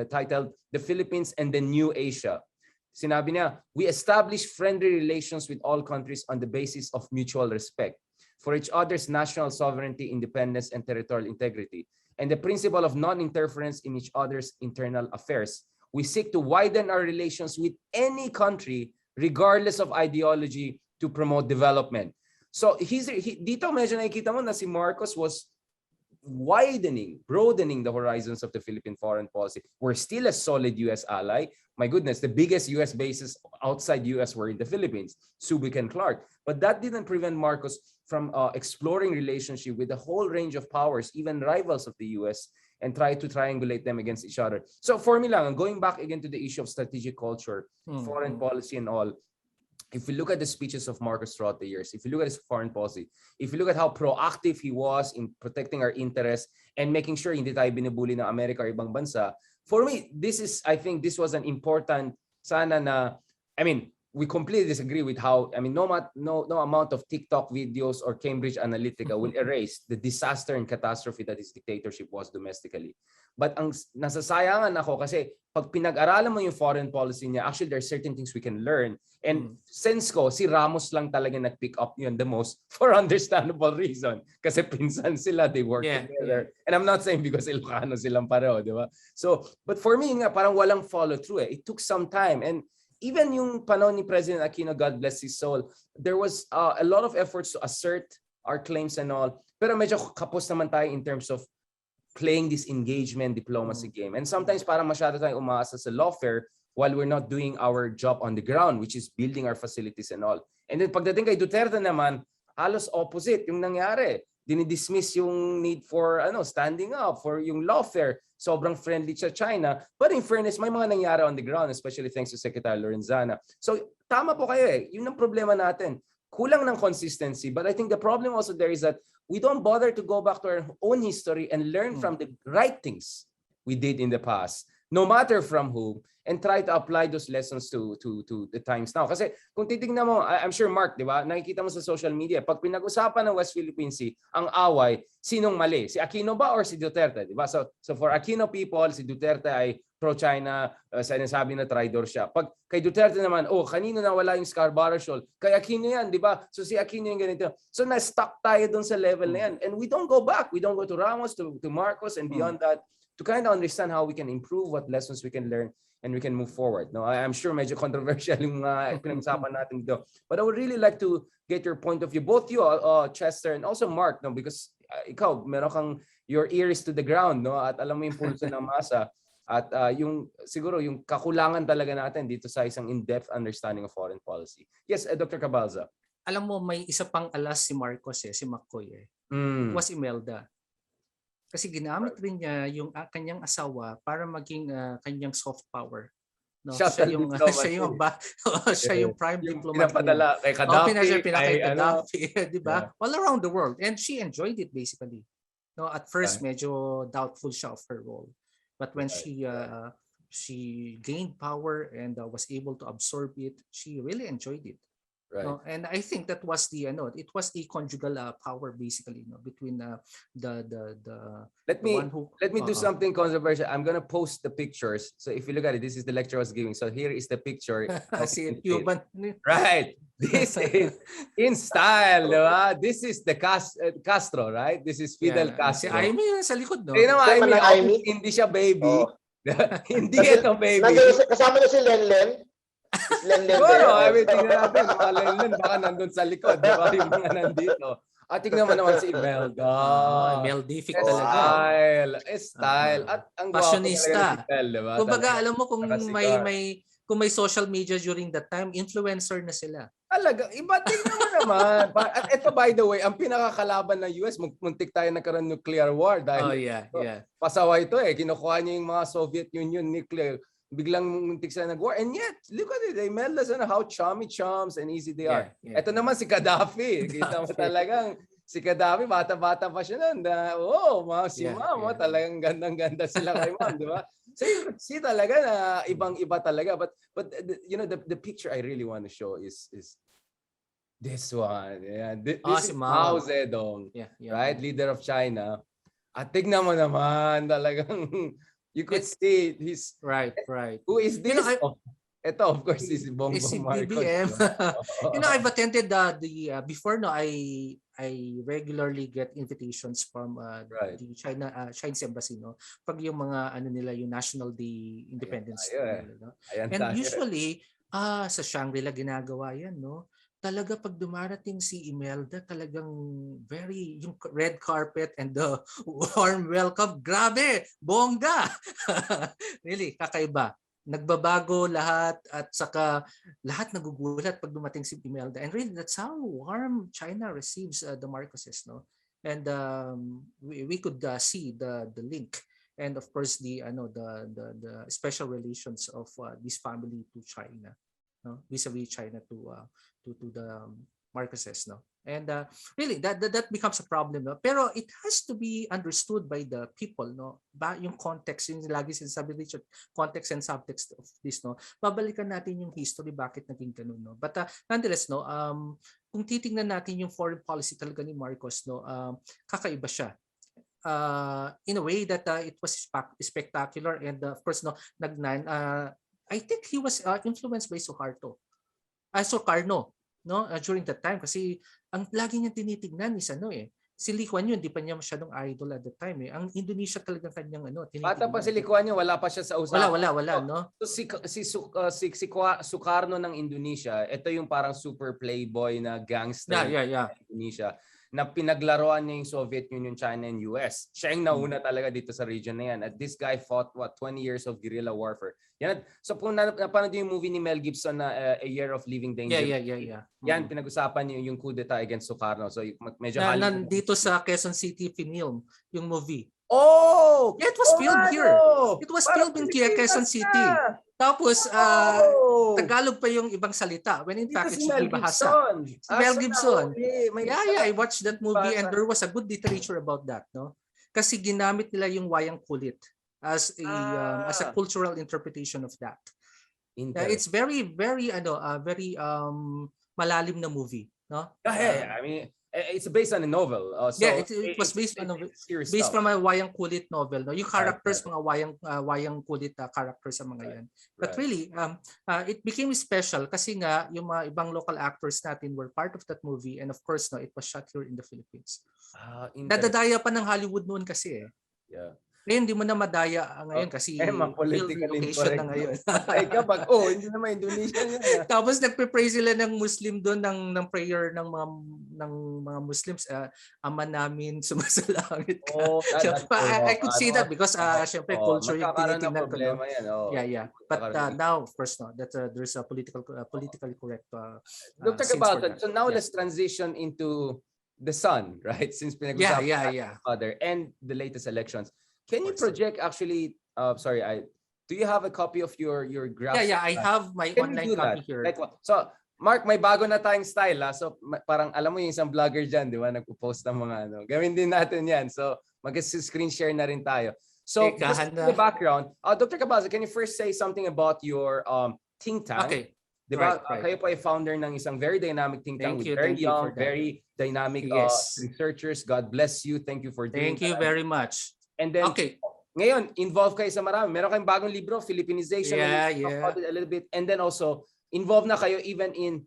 titled The Philippines and the New Asia. Sinabi niya, we establish friendly relations with all countries on the basis of mutual respect for each other's national sovereignty, independence, and territorial integrity, and the principle of non-interference in each other's internal affairs. We seek to widen our relations with any country regardless of ideology to promote development. So dito medyo nakikita mo na si Marcos was broadening the horizons of the Philippine foreign policy. We're still a solid U.S. ally. My goodness, the biggest U.S. bases outside U.S. were in the Philippines, Subic and Clark. But that didn't prevent Marcos from exploring relationship with a whole range of powers, even rivals of the U.S., and try to triangulate them against each other. So for me lang, going back again to the issue of strategic culture, foreign policy and all, if we look at the speeches of Marcos throughout the years, if you look at his foreign policy, if you look at how proactive he was in protecting our interests and making sure hindi tayo binubuli ng Amerika or ibang bansa, for me, I think this was an important, we completely disagree with how, I mean, no amount of TikTok videos or Cambridge Analytica will erase the disaster and catastrophe that his dictatorship was domestically. But ang nasasayangan ako kasi pag pinag-aralan mo yung foreign policy niya, actually there's certain things we can learn. And sense ko, si Ramos lang talaga nag-pick up yun the most for understandable reason. Kasi pinsan sila, they work together. And I'm not saying because Ilocano silang pareho, di ba? So, but for me nga, parang walang follow through eh. It took some time. And even yung panahon ni President Aquino, God bless his soul, there was a lot of efforts to assert our claims and all. Pero medyo kapos naman tayo in terms of playing this engagement diplomacy game. And sometimes parang masyado tayong umaasa sa lawfare while we're not doing our job on the ground, which is building our facilities and all. And then pagdating kay Duterte naman, halos opposite yung nangyari. Dinidismiss yung need for standing up for yung lawfare. Sobrang friendly sa China. But in fairness, may mga nangyari on the ground, especially thanks to Secretary Lorenzana. So tama po kayo eh. Yun ang problema natin. Kulang ng consistency. But I think the problem also there is that we don't bother to go back to our own history and learn from the right things we did in the past, no matter from whom, and try to apply those lessons to the times now. Kasi kung titignan mo, I'm sure Mark, di ba, nakikita mo sa social media, pag pinag-usapan ng West Philippine Sea, ang away, sinong mali? Si Aquino ba or si Duterte? Di ba? So for Aquino people, si Duterte ay pro-China, sinasabi na traitor siya. Pag kay Duterte naman, kanino nawala yung Scarborough Shoal? Kay Aquino yan, di ba? So si Aquino yung ganito. So na-stuck tayo dun sa level na yan. And we don't go back. We don't go to Ramos, to Marcos, and beyond that, to kind of understand how we can improve, what lessons we can learn, and we can move forward. No, I'm sure medyo controversial yung mga pinag-usapan natin dito. But I would really like to get your point of view, both you, Chester, and also Mark, no, because ikaw, meron kang your ears to the ground, no, at alam mo yung pulso ng masa. At yung siguro yung kakulangan talaga natin dito sa isang in-depth understanding of foreign policy. Yes, Dr. Cabalza.
Alam mo, may isa pang alas si Marcos si McCoy was Imelda. Kasi ginamit rin niya yung kanyang asawa para maging kanyang soft power. No, siya yung prime diplomat.
Pinapadala kay Gaddafi,
kay Gaddafi, di ba? All around the world, and she enjoyed it basically. No, at first medyo doubtful siya of her role. But when she gained power and was able to absorb it, she really enjoyed it.
Right.
No, and I think that was it was a conjugal power basically, between the
let me do something controversial. I'm gonna post the pictures. So if you look at it, this is the lecture I was giving. So here is the picture. Right. This is in style, diba? This is the Castro, right? This is Fidel Castro.
Si Aimee sa likod, no?
Hindi siya baby. Hindi ito baby.
Kasama niya si Lenlen.
Siguro, tingnan natin. Baka nandun sa likod. Di ba? Yung mga nandito. Tingnan mo naman si Imelda.
Meldific talaga.
Style. At ang
passionista.
Diba?
Kumbaga, alam mo kung may social media during that time, influencer na sila.
Talaga. Iba, tingnan mo naman. At ito, by the way, ang pinakakalaban ng US, muntik tayo nagkaroon nuclear war. Dahil pasaway ito eh. Kinukuha niya yung mga Soviet Union nuclear. Biglang muntik sila nag-war. And yet, look at it. They meld us on how chums and easy they are. Ito naman si Gaddafi. Kita mo talagang si Gaddafi, bata-bata pa siya nun. Si Ma'am, talagang gandang-ganda sila kay Ma'am, di ba? So you see talaga na ibang-iba talaga. But the picture I really want to show is this one. Yeah. This is Mao Zedong, right? Leader of China. At tignan mo naman, talagang you could see he's
right.
Who is this? Ito, of course, is Bongbong Marcos.
I've attended the before. No, I regularly get invitations from the Chinese embassy. No, pag yung mga nila yung National Day Independence Day. No? And usually sa Shangri-La ginagawa yan. No. Talaga pag dumarating si Imelda, talagang yung red carpet and the warm welcome, grabe, bongga. Really, kakaiba. Nagbabago lahat at saka lahat nagugulat pag dumating si Imelda. And really, that's how warm China receives the Marcoses, no? And we could see the link. And of course, the special relations of this family to China, no? Vis-a-vis China to the Marcoses, no? And really, that becomes a problem. No? Pero it has to be understood by the people. No? Yung context, yung lagi sinasabi Richard, context and subtext of this. No? Babalikan natin yung history, bakit naging ganun. No? But nonetheless, no, kung titingnan natin yung foreign policy talaga ni Marcos, no, kakaiba siya. In a way that it was spectacular, and of course, no, I think he was influenced by Sukarno, no, during that time, kasi ang lagi niya tinitingnan is si Lee Kuan Yew, hindi pa niya masyadong idol at the time. Ang Indonesia talagang kanyang tinitingnan.
Bata pa si Lee Kuan Yew, wala pa siya sa usapan.
Wala, no?
So Sukarno ng Indonesia, ito yung parang super playboy na gangster
Yeah.
ng Indonesia na pinaglaruan niya yung Soviet Union, China, and US. Siya yung nauna talaga dito sa region na yan. At this guy fought 20 years of guerrilla warfare. Yan. So kung napanood yung movie ni Mel Gibson na A Year of Living Danger.
Yeah.
Yan, pinag-usapan yung coup d'etat against Sukarno. So medyo
nandito sa Quezon City film yung movie.
Oh!
Yeah, it was filmed here. It was filmed in Quezon City. Tapos, Tagalog pa yung ibang salita. When in fact, it's bahasa. Mel Gibson. Yeah, I watched that movie and there was a good literature about that. No? Kasi ginamit nila yung wayang kulit as a cultural interpretation of that. It's very, very, malalim na movie. No?
I mean, it's based on a novel.
It was based from a wayang kulit novel. No, yung characters mga wayang kulit characters sa mga yan. But really, it became special kasi nga yung mga ibang local actors natin were part of that movie, and of course, no, it was shot here in the Philippines. Nadadaya pa ng Hollywood noon kasi.
Yeah.
Ngayon, hindi mo na madaya ngayon kasi location na ngayon.
Hindi naman Indonesia yun.
Tapos nagpe-pray sila ng Muslim doon ng prayer ng mga Muslims, Ama namin sumasalangit ka. I could see that because syempre culture yung tinitingnan ko. No? Yeah. But now, of course, no, that there's a politically correct.
Dr. Cabalza, so now let's transition into the son, right? Since pinag-usapan father and the latest elections. Can you project actually, do you have a copy of your graph?
Yeah, I have my online copy here.
So, Mark, may bago na tayong style. So, parang alam mo yung isang vlogger dyan, di ba? Nagpo-post ng mga Gawin din natin yan. So, mag-screen share na rin tayo. So, just in the background, Dr. Cabalza, can you first say something about your think tank?
Okay.
Diba? Kayo po ay founder ng isang very dynamic think tank with very young, very dynamic researchers. God bless you. Thank you for doing that.
Thank you very much.
And then, ngayon, involved kayo sa marami. Meron kayong bagong libro, Philippinization.
Yeah.
About it a little bit. And then also, involved na kayo even in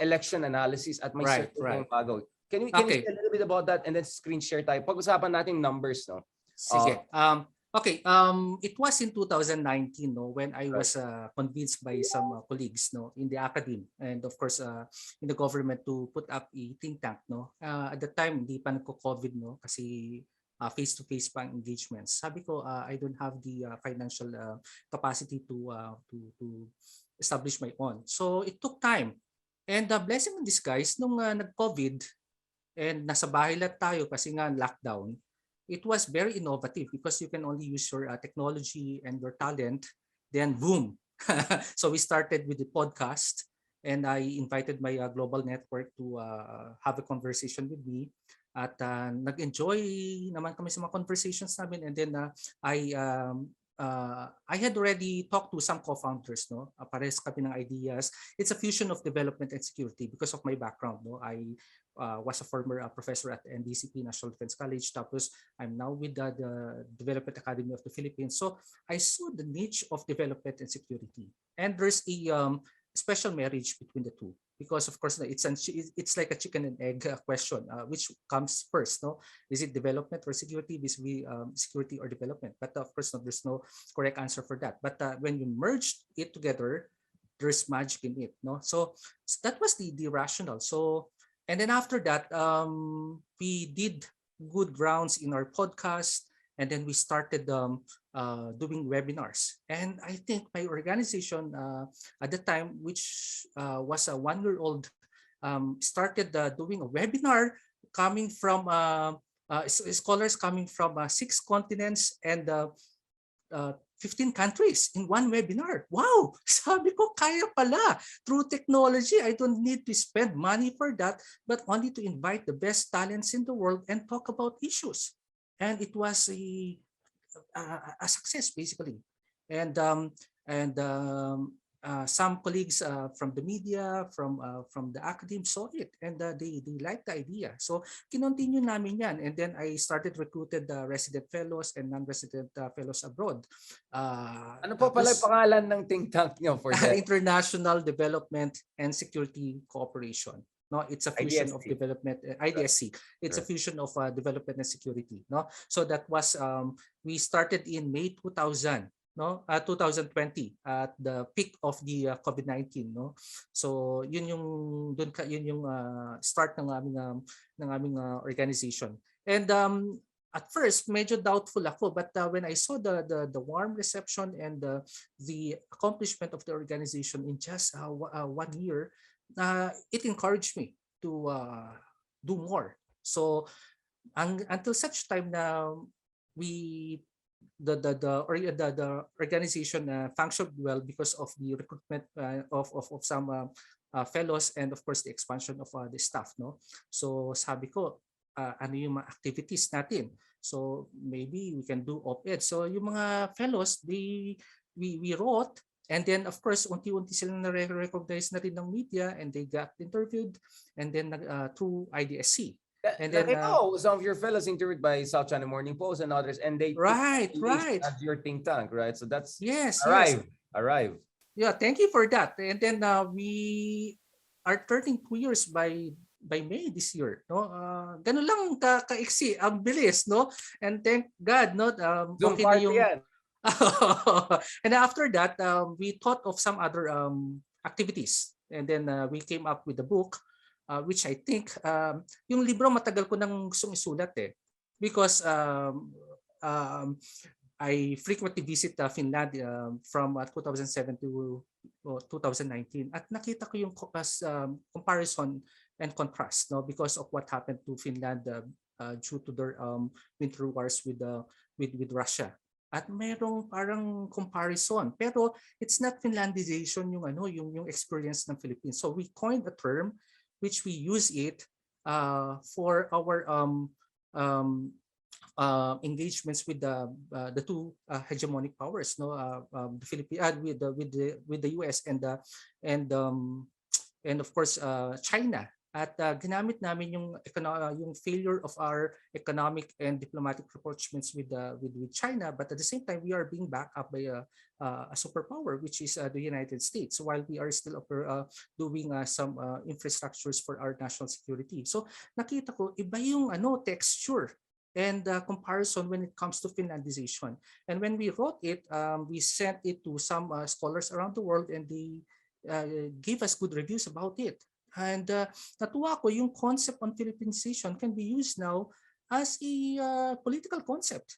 election analysis at may certain bago. Can you say a little bit about that and then screen share tayo? Pag-usapan natin numbers, no?
Sige. It was in 2019, no, when I was convinced by some colleagues, no, in the academy and of course in the government to put up a think tank, no. At the time, hindi pa nagko-COVID, no, kasi face-to-face pa engagements. Sabi ko, I don't have the financial capacity to establish my own. So it took time. And blessing in disguise, nung nag-COVID and nasa bahay lang tayo kasi nga lockdown, it was very innovative because you can only use your technology and your talent, then boom. So we started with the podcast and I invited my global network to have a conversation with me. At nag-enjoy naman kami sa mga conversations namin, and then I had already talked to some co-founders, no. Pares kami ng ideas. It's a fusion of development and security because of my background, no. I was a former professor at NDCP, National Defense College. Tapos I'm now with the Development Academy of the Philippines. So I saw the niche of development and security, and there's a special marriage between the two. Because of course it's like a chicken and egg question, which comes first, no? Is it development or security? Basically, security or development. But of course, there's no correct answer for that. But when you merge it together, there's magic in it, no? So that was the rationale. So and then after that, we did good rounds in our podcast, and then we started doing webinars. And I think my organization at the time, which was a 1-year-old, started doing a webinar coming from scholars coming from 6 continents and 15 countries in one webinar. Wow! Sabi ko, kaya pala. Through technology, I don't need to spend money for that, but only to invite the best talents in the world and talk about issues. And it was a success, basically. And some colleagues from the media, from the academy saw it, and they liked the idea. So kinontinue namin yan, and then I started recruited resident fellows and non-resident fellows abroad.
Ano po pala yung pangalan ng think tank nyo for that?
International Development and Security Cooperation. No, it's a fusion of development, IDSC. It's a fusion of development and security. No, so that was we started in May 2000. No, 2020 at the peak of the COVID-19. No, so yun yung start ng aming organization. And at first medyo doubtful ako, but when I saw the warm reception and the accomplishment of the organization in just 1 year, it encouraged me to do more. So until such time na the organization functioned well because of the recruitment of some fellows, and of course the expansion of the staff. No, so sabi ko, ano yung mga activities natin? So maybe we can do op-ed. So yung mga fellows, we wrote, and then of course unti-unti silang na-recognize na rin ng media, and they got interviewed, and then through IDSC. And then
some of your fellows interviewed by South China Morning Post and others, and they
right
as your think tank, right? So that's
arrive. Yeah, thank you for that. And then we are turning 2 years by May this year. No, ganun lang kaiksi, ang bilis, no? And thank God, no,
okay na yung
and after that, we thought of some other activities, and then we came up with a book. Which I think, yung libro matagal ko nang gustong isulat because I frequently visit Finland from 2007 to 2019, at nakita ko yung comparison and contrast, no, because of what happened to Finland due to their winter wars with Russia. At mayroong parang comparison, pero it's not Finlandization yung experience ng Philippines. So we coined a term which we use it for our engagements with the two hegemonic powers, no, the Philippines with the US and of course China. At ginamit namin yung failure of our economic and diplomatic rapprochements with China, but at the same time we are being backed up by a superpower, which is the United States, while we are still doing some infrastructures for our national security. So nakita ko iba yung texture and comparison when it comes to Finlandization. And when we wrote it, we sent it to some scholars around the world, and they gave us good reviews about it. And natuwa ko yung concept on Philippinization can be used now as a political concept,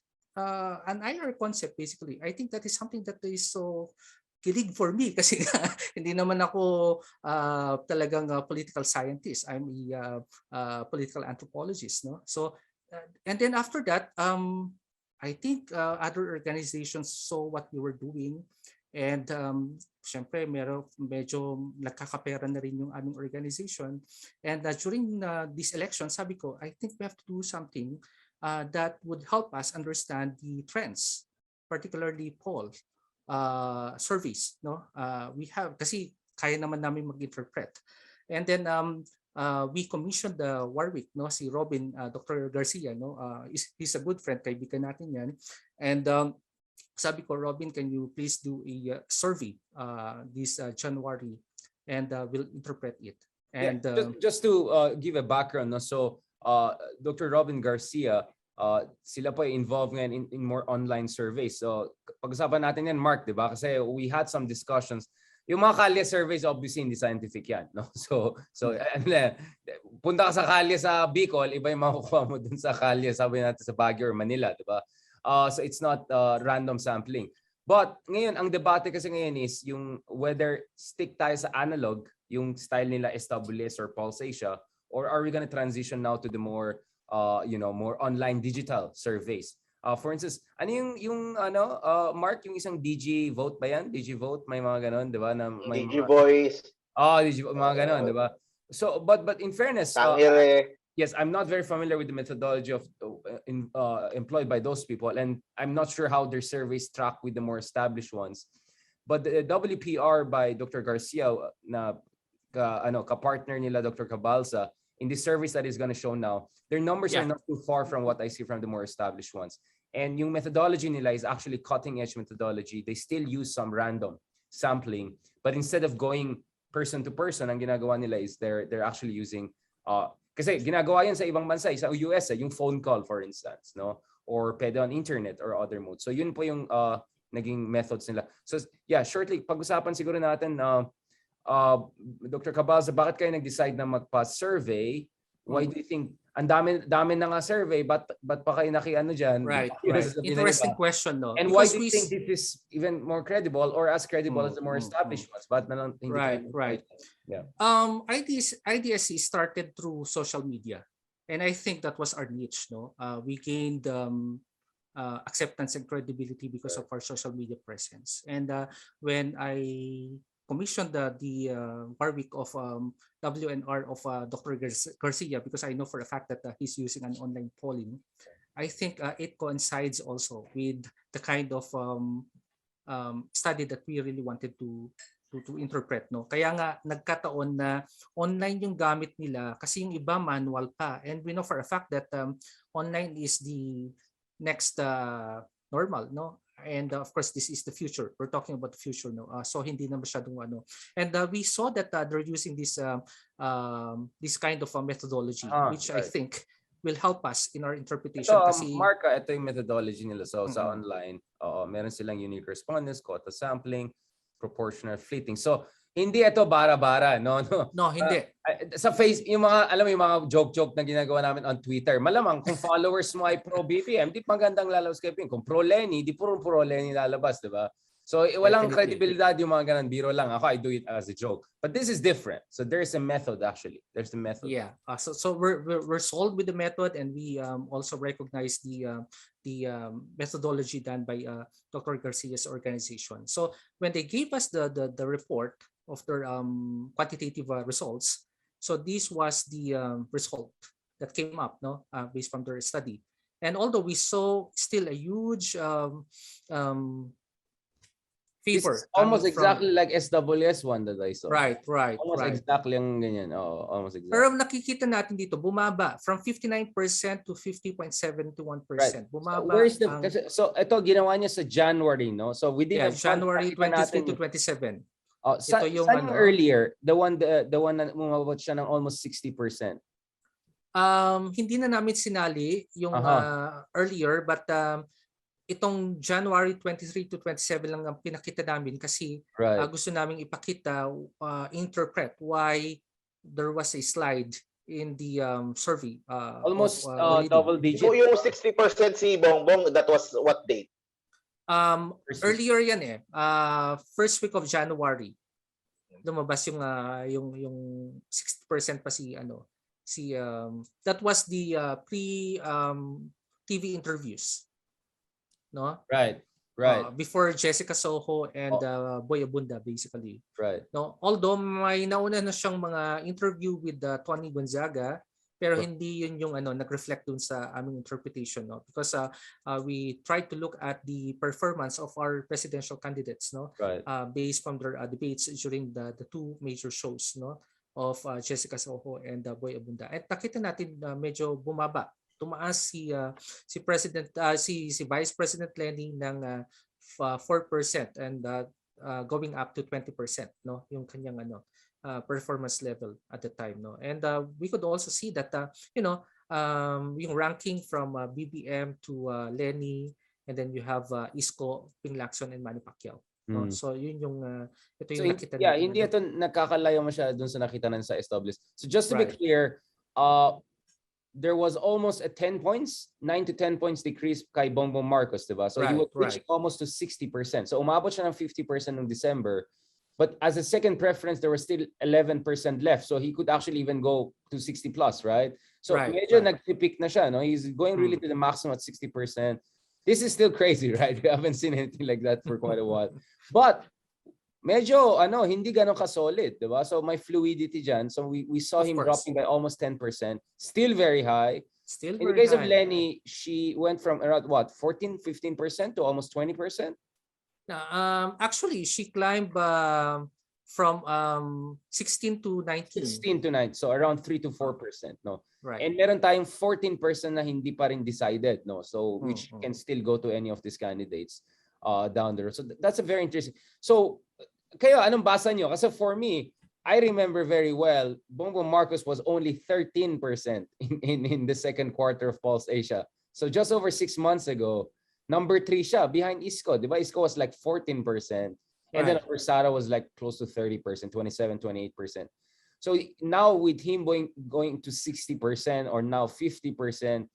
an IR concept basically. I think that is something that is so kilig for me kasi hindi naman ako talagang political scientist. I'm a political anthropologist, no? So and then after that, I think other organizations saw what we were doing, and syempre medyo nagkakapera na rin yung aming organization. And during this election, sabi ko, I think we have to do something that would help us understand the trends, particularly poll surveys. No, we have, kasi kaya naman namin mag-interpret. And then we commissioned the Warwick, no, si Robin, Dr. Garcia, no, he's a good friend, kaibigan natin yan. And sabi ko, Robin, can you please do a survey this January, and we'll interpret it. And
just to give a background, no? So Dr. Robin Garcia, sila po involved ngayon in more online surveys. So pag-usapan natin yan, Mark, di ba? Kasi we had some discussions. Yung mga kalye surveys, obviously hindi scientific yan, no? So punta ka sa kalye sa Bicol, iba yung makukuha mo dun sa kalye, sabi natin sa Baguio or Manila, di ba? So it's not random sampling. But ngayon, ang debate kasi ngayon is yung whether stick tayo sa analog, yung style nila SWS or Pulse Asia, or are we going to transition now to the more more online digital surveys? For instance, ano Mark, yung isang DG vote ba yan? DG vote, may mga ganon, 'di ba? Na may
DG
mga
Voice,
DG mga ganon, 'di ba? So but in fairness,
Tangere.
yes, I'm not very familiar with the methodology of employed by those people, and I'm not sure how their surveys track with the more established ones. But the WPR by Dr. Garcia na ka-partner nila Dr. Cabalza, in the surveys that is going to show now, their numbers are not too far from what I see from the more established ones. And yung methodology nila is actually cutting edge methodology. They still use some random sampling, but instead of going person to person, ang ginagawa nila is they're actually using kasi ginagawa yan sa ibang bansa, sa US, yung phone call for instance, no? Or pwede on internet or other modes. So yun po yung naging methods nila. So yeah, shortly pag-usapan siguro natin Dr. Cabalza, bakit kayo nag-decide na magpa-survey? Why do you think ang dami na nga survey, but pa kayo nakiano diyan?
Right. Interesting question, no?
And
because
why do you think this is even more credible or as credible as the more established ones? But na lang hindi
right.
Yeah.
IDSC started through social media, and I think that was our niche, no? We gained acceptance and credibility because of our social media presence. And when I commissioned the Warwick of WNR of Dr. Garcia, because I know for a fact that he's using an online polling, I think it coincides also with the kind of study that we really wanted to interpret, no? Kaya nga nagkataon na online yung gamit nila kasi yung iba manual pa, and we know for a fact that online is the next normal, no? And of course this is the future. We're talking about the future, no? So hindi na masyadong ano. And we saw that they're using this kind of methodology, which I think will help us in our interpretation.
Kasi Mark, ito yung methodology nila. So sa online, meron silang unique respondents, quota sampling, proportional fleeting. So hindi ito bara-bara, no?
No, hindi.
Sa face, yung mga, alam mo yung mga joke-joke na ginagawa namin on Twitter, malamang kung followers mo ay pro BBM, di magandang lalabas kayo. Kung pro Lenny, di puro Lenny lalabas, di ba? So walang credibilidad yung mga ganun, biro lang. Ako, I do it as a joke. But this is different. So there's a method actually. There's the method.
Yeah. So we're sold with the method, and we also recognize the methodology done by Dr. Garcia's organization. So when they gave us the report of their quantitative results, so this was the result that came up, no, based from their study. And although we saw still a huge favor,
almost exactly like SWS one that I saw.
Right.
Almost exactly yung ganyan. Almost exactly.
Pero nakikita natin dito, bumaba from 59% to 50.71%. Right. Bumaba.
So where's the so ito ginawa niya sa January, no? So within
January 23 to 27.
Ito yung earlier, the one na bumaba siya ng almost 60%.
Hindi na namin sinali yung earlier, but itong January 23 to 27 lang ang pinakita namin kasi gusto namin ipakita, interpret why there was a slide in the survey.
Almost double digit.
So yung 60% si Bongbong, that was what date?
Earlier yan eh. First week of January. Lumabas yung 60% pa that was the pre TV interviews. No?
Right.
Before Jessica Soho and Boy Abunda, basically.
Right.
No, although may nauna na siyang mga interview with Tony Gonzaga, pero hindi yun yung nag-reflect dun sa aming interpretation, no, because we tried to look at the performance of our presidential candidates, no, based from their debates during the two major shows, no, of Jessica Soho and Boy Abunda. At nakita natin medyo bumaba. Tumaas si President si Vice President Lenny ng 4% and going up to 20%, no, yung kanyang performance level at the time, no. And we could also see that yung ranking from BBM to Lenny, and then you have Isko, Ping Lacson, and Manny Pacquiao. No? So yun yung ito yung nakita natin.
Yeah, hindi ito nakakalayo masyado dun sa nakita natin sa established. So just to be clear, there was almost a 9 to 10 points decrease kay Bongbong Marcos, diba? So he was reaching almost to 60%. So umabot siya ng 50% in December. But as a second preference, there was still 11% left. So he could actually even go to 60 plus, right? So medyo nag-peak na siya, no? He's going really to the maximum at 60%. this is still crazy, right? We haven't seen anything like that for quite a while. But medyo hindi ganun ka-solid, 'di ba? So may fluidity diyan. So we saw him dropping by almost 10%, still very high.
Still
In the
very
case of
high.
Lenny, she went from around what, 14-15% to almost 20%?
Actually, she climbed from 16 to 19.
16 to 9, so around 3 to 4%, no?
Right.
And meron tayong 14% na hindi pa rin decided, no? So which can still go to any of these candidates down the road. So that's a very interesting. So kayo, anong basa nyo? Kasi for me, I remember very well, Bongbong Marcos was only 13% in the second quarter of Pulse Asia. So just over 6 months ago, number 3 siya behind Isko. Diba? Isko was like 14%. And then Sara was like close to 30%, 27-28%. So now with him going to 60% or now 50%,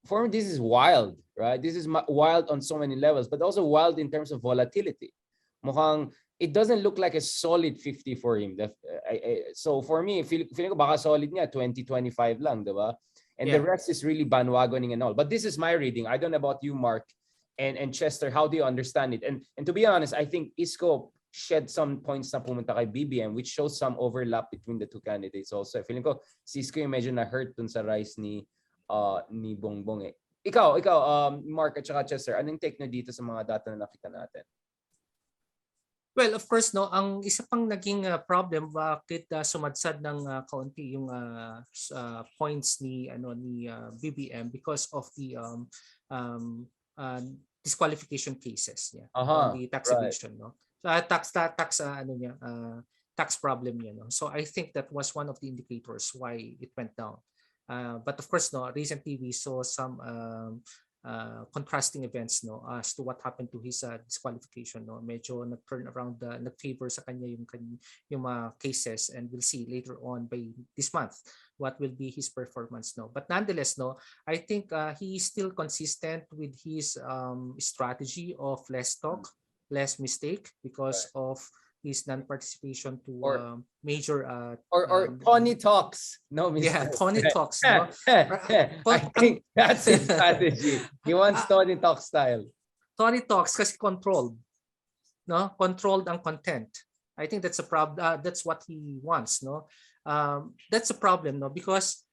for me, this is wild, right? This is wild on so many levels, but also wild in terms of volatility. Mukhang it doesn't look like a solid 50 for him. So for me, feeling ko baka solid niya 20-25 lang, diba? And the rest is really bandwagoning and all. But this is my reading. I don't know about you, Mark and Chester. How do you understand it? And to be honest, I think Isko shed some points na pumunta kay BBM, which shows some overlap between the two candidates also. Feeling ko si Isko yung medyo na-hurt dun sa rise ni Bongbong eh. Ikaw, Mark at saka Chester, anong take nyo dito sa mga data na nakita natin?
Well, of course, no, ang isa pang naging problem bakit sumadsad ng kaunti yung points ni BBM because of the disqualification cases niya on the tax evasion, no. So tax problem niya, no. So I think that was one of the indicators why it went down. But of course, no, recently we saw some contrasting events, no, as to what happened to his disqualification, no. Medyo nag-turn around, nag-favor sa kanya yung cases, and we'll see later on by this month what will be his performance, no. But nonetheless, no, I think he is still consistent with his strategy of less talk, less mistake because of his non-participation to major
or Tony talks. No,
Tony talks. No?
I think that's his strategy. He wants Tony talk style.
Tony talks kasi controlled, no, controlled ang content. I think that's a problem. That's what he wants, no. That's a problem, no, because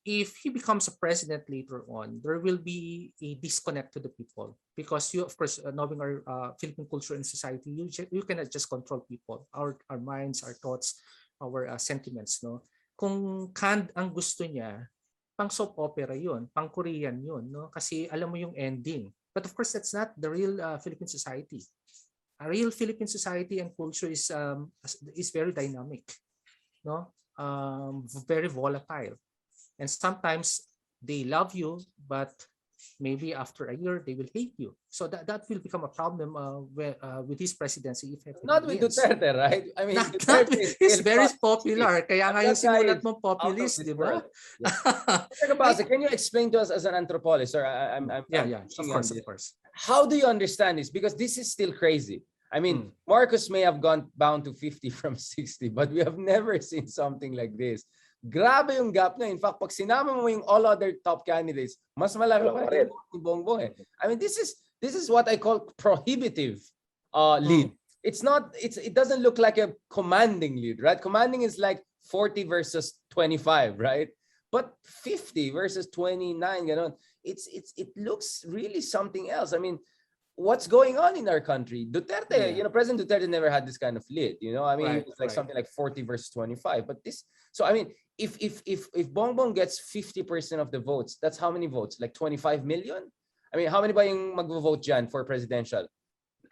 if he becomes a president later on, there will be a disconnect to the people because you, of course, knowing our Philippine culture and society, you cannot just control people, our minds, our thoughts, our sentiments, no. Kung canned ang gusto niya, pang soap opera yun, pang Korean yun, no, kasi alam mo yung ending. But of course, that's not the real Philippine society. A real Philippine society and culture is very dynamic, no, very volatile. And sometimes they love you, but maybe after a year they will hate you. So that will become a problem with his presidency.
Not with Duterte, right? I mean,
he's very popular. Kaya nga yung sinulat mo populist, di ba?
Cabalza, can you explain to us as an anthropologist? Or
Of course.
How do you understand this? Because this is still crazy. I mean, Marcos may have gone down to 50 from 60, but we have never seen something like this. Grabe yung gap niya. In fact, pag sinama mo yung all other top candidates, mas malaki pa rin ni Bongbong eh. I mean, this is what I call prohibitive lead. It doesn't look like a commanding lead, right? Commanding is like 40 versus 25, right? But 50 versus 29, ganon. It looks really something else. I mean, what's going on in our country? Duterte, President Duterte never had this kind of lead, I mean, it's like something like 40 versus 25. But so I mean, if Bongbong gets 50% of the votes, that's how many votes? Like 25 million? I mean, how many ba yung magvo-vote dyan for presidential?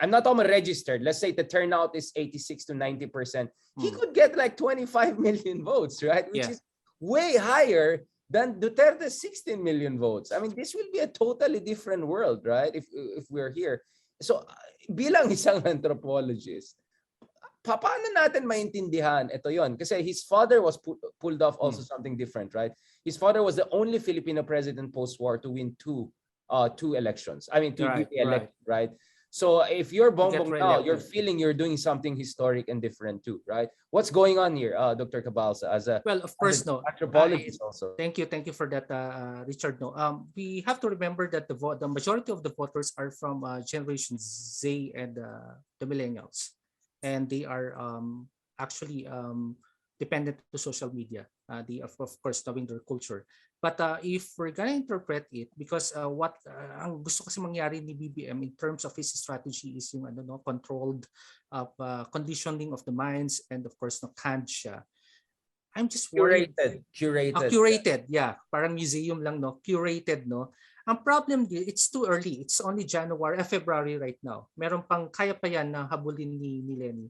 I'm not talking registered. Let's say the turnout is 86 to 90%. He could get like 25 million votes, right? Which is way higher than Duterte's 16 million votes. I mean, this will be a totally different world, right? If we're here. So, bilang isang anthropologist, paano natin maintindihan ito yon? Kasi his father was pulled off also something different, right? His father was the only Filipino president post-war to win two elections. I mean, to be elected, right? So if you're Bongbong now,
re-elected.
you're feeling you're doing something historic and different too, right? What's going on here, Dr. Cabalza, as a
Well, of course, no.
anthropologist also?
Thank you for that, Richard. No, we have to remember that the majority of the voters are from Generation Z and the millennials, and they are actually dependent to social media. They of course knowing their culture. But if we're gonna interpret it, because what ang gusto kasi mangyari ni BBM in terms of his strategy is yung controlled conditioning of the minds, and of course canned siya. I'm just worried.
Curated.
Yeah, parang museum lang, no, curated, no. Ang problem, it's too early. It's only February right now. Meron pang kaya pa yan na habulin ni Lenny.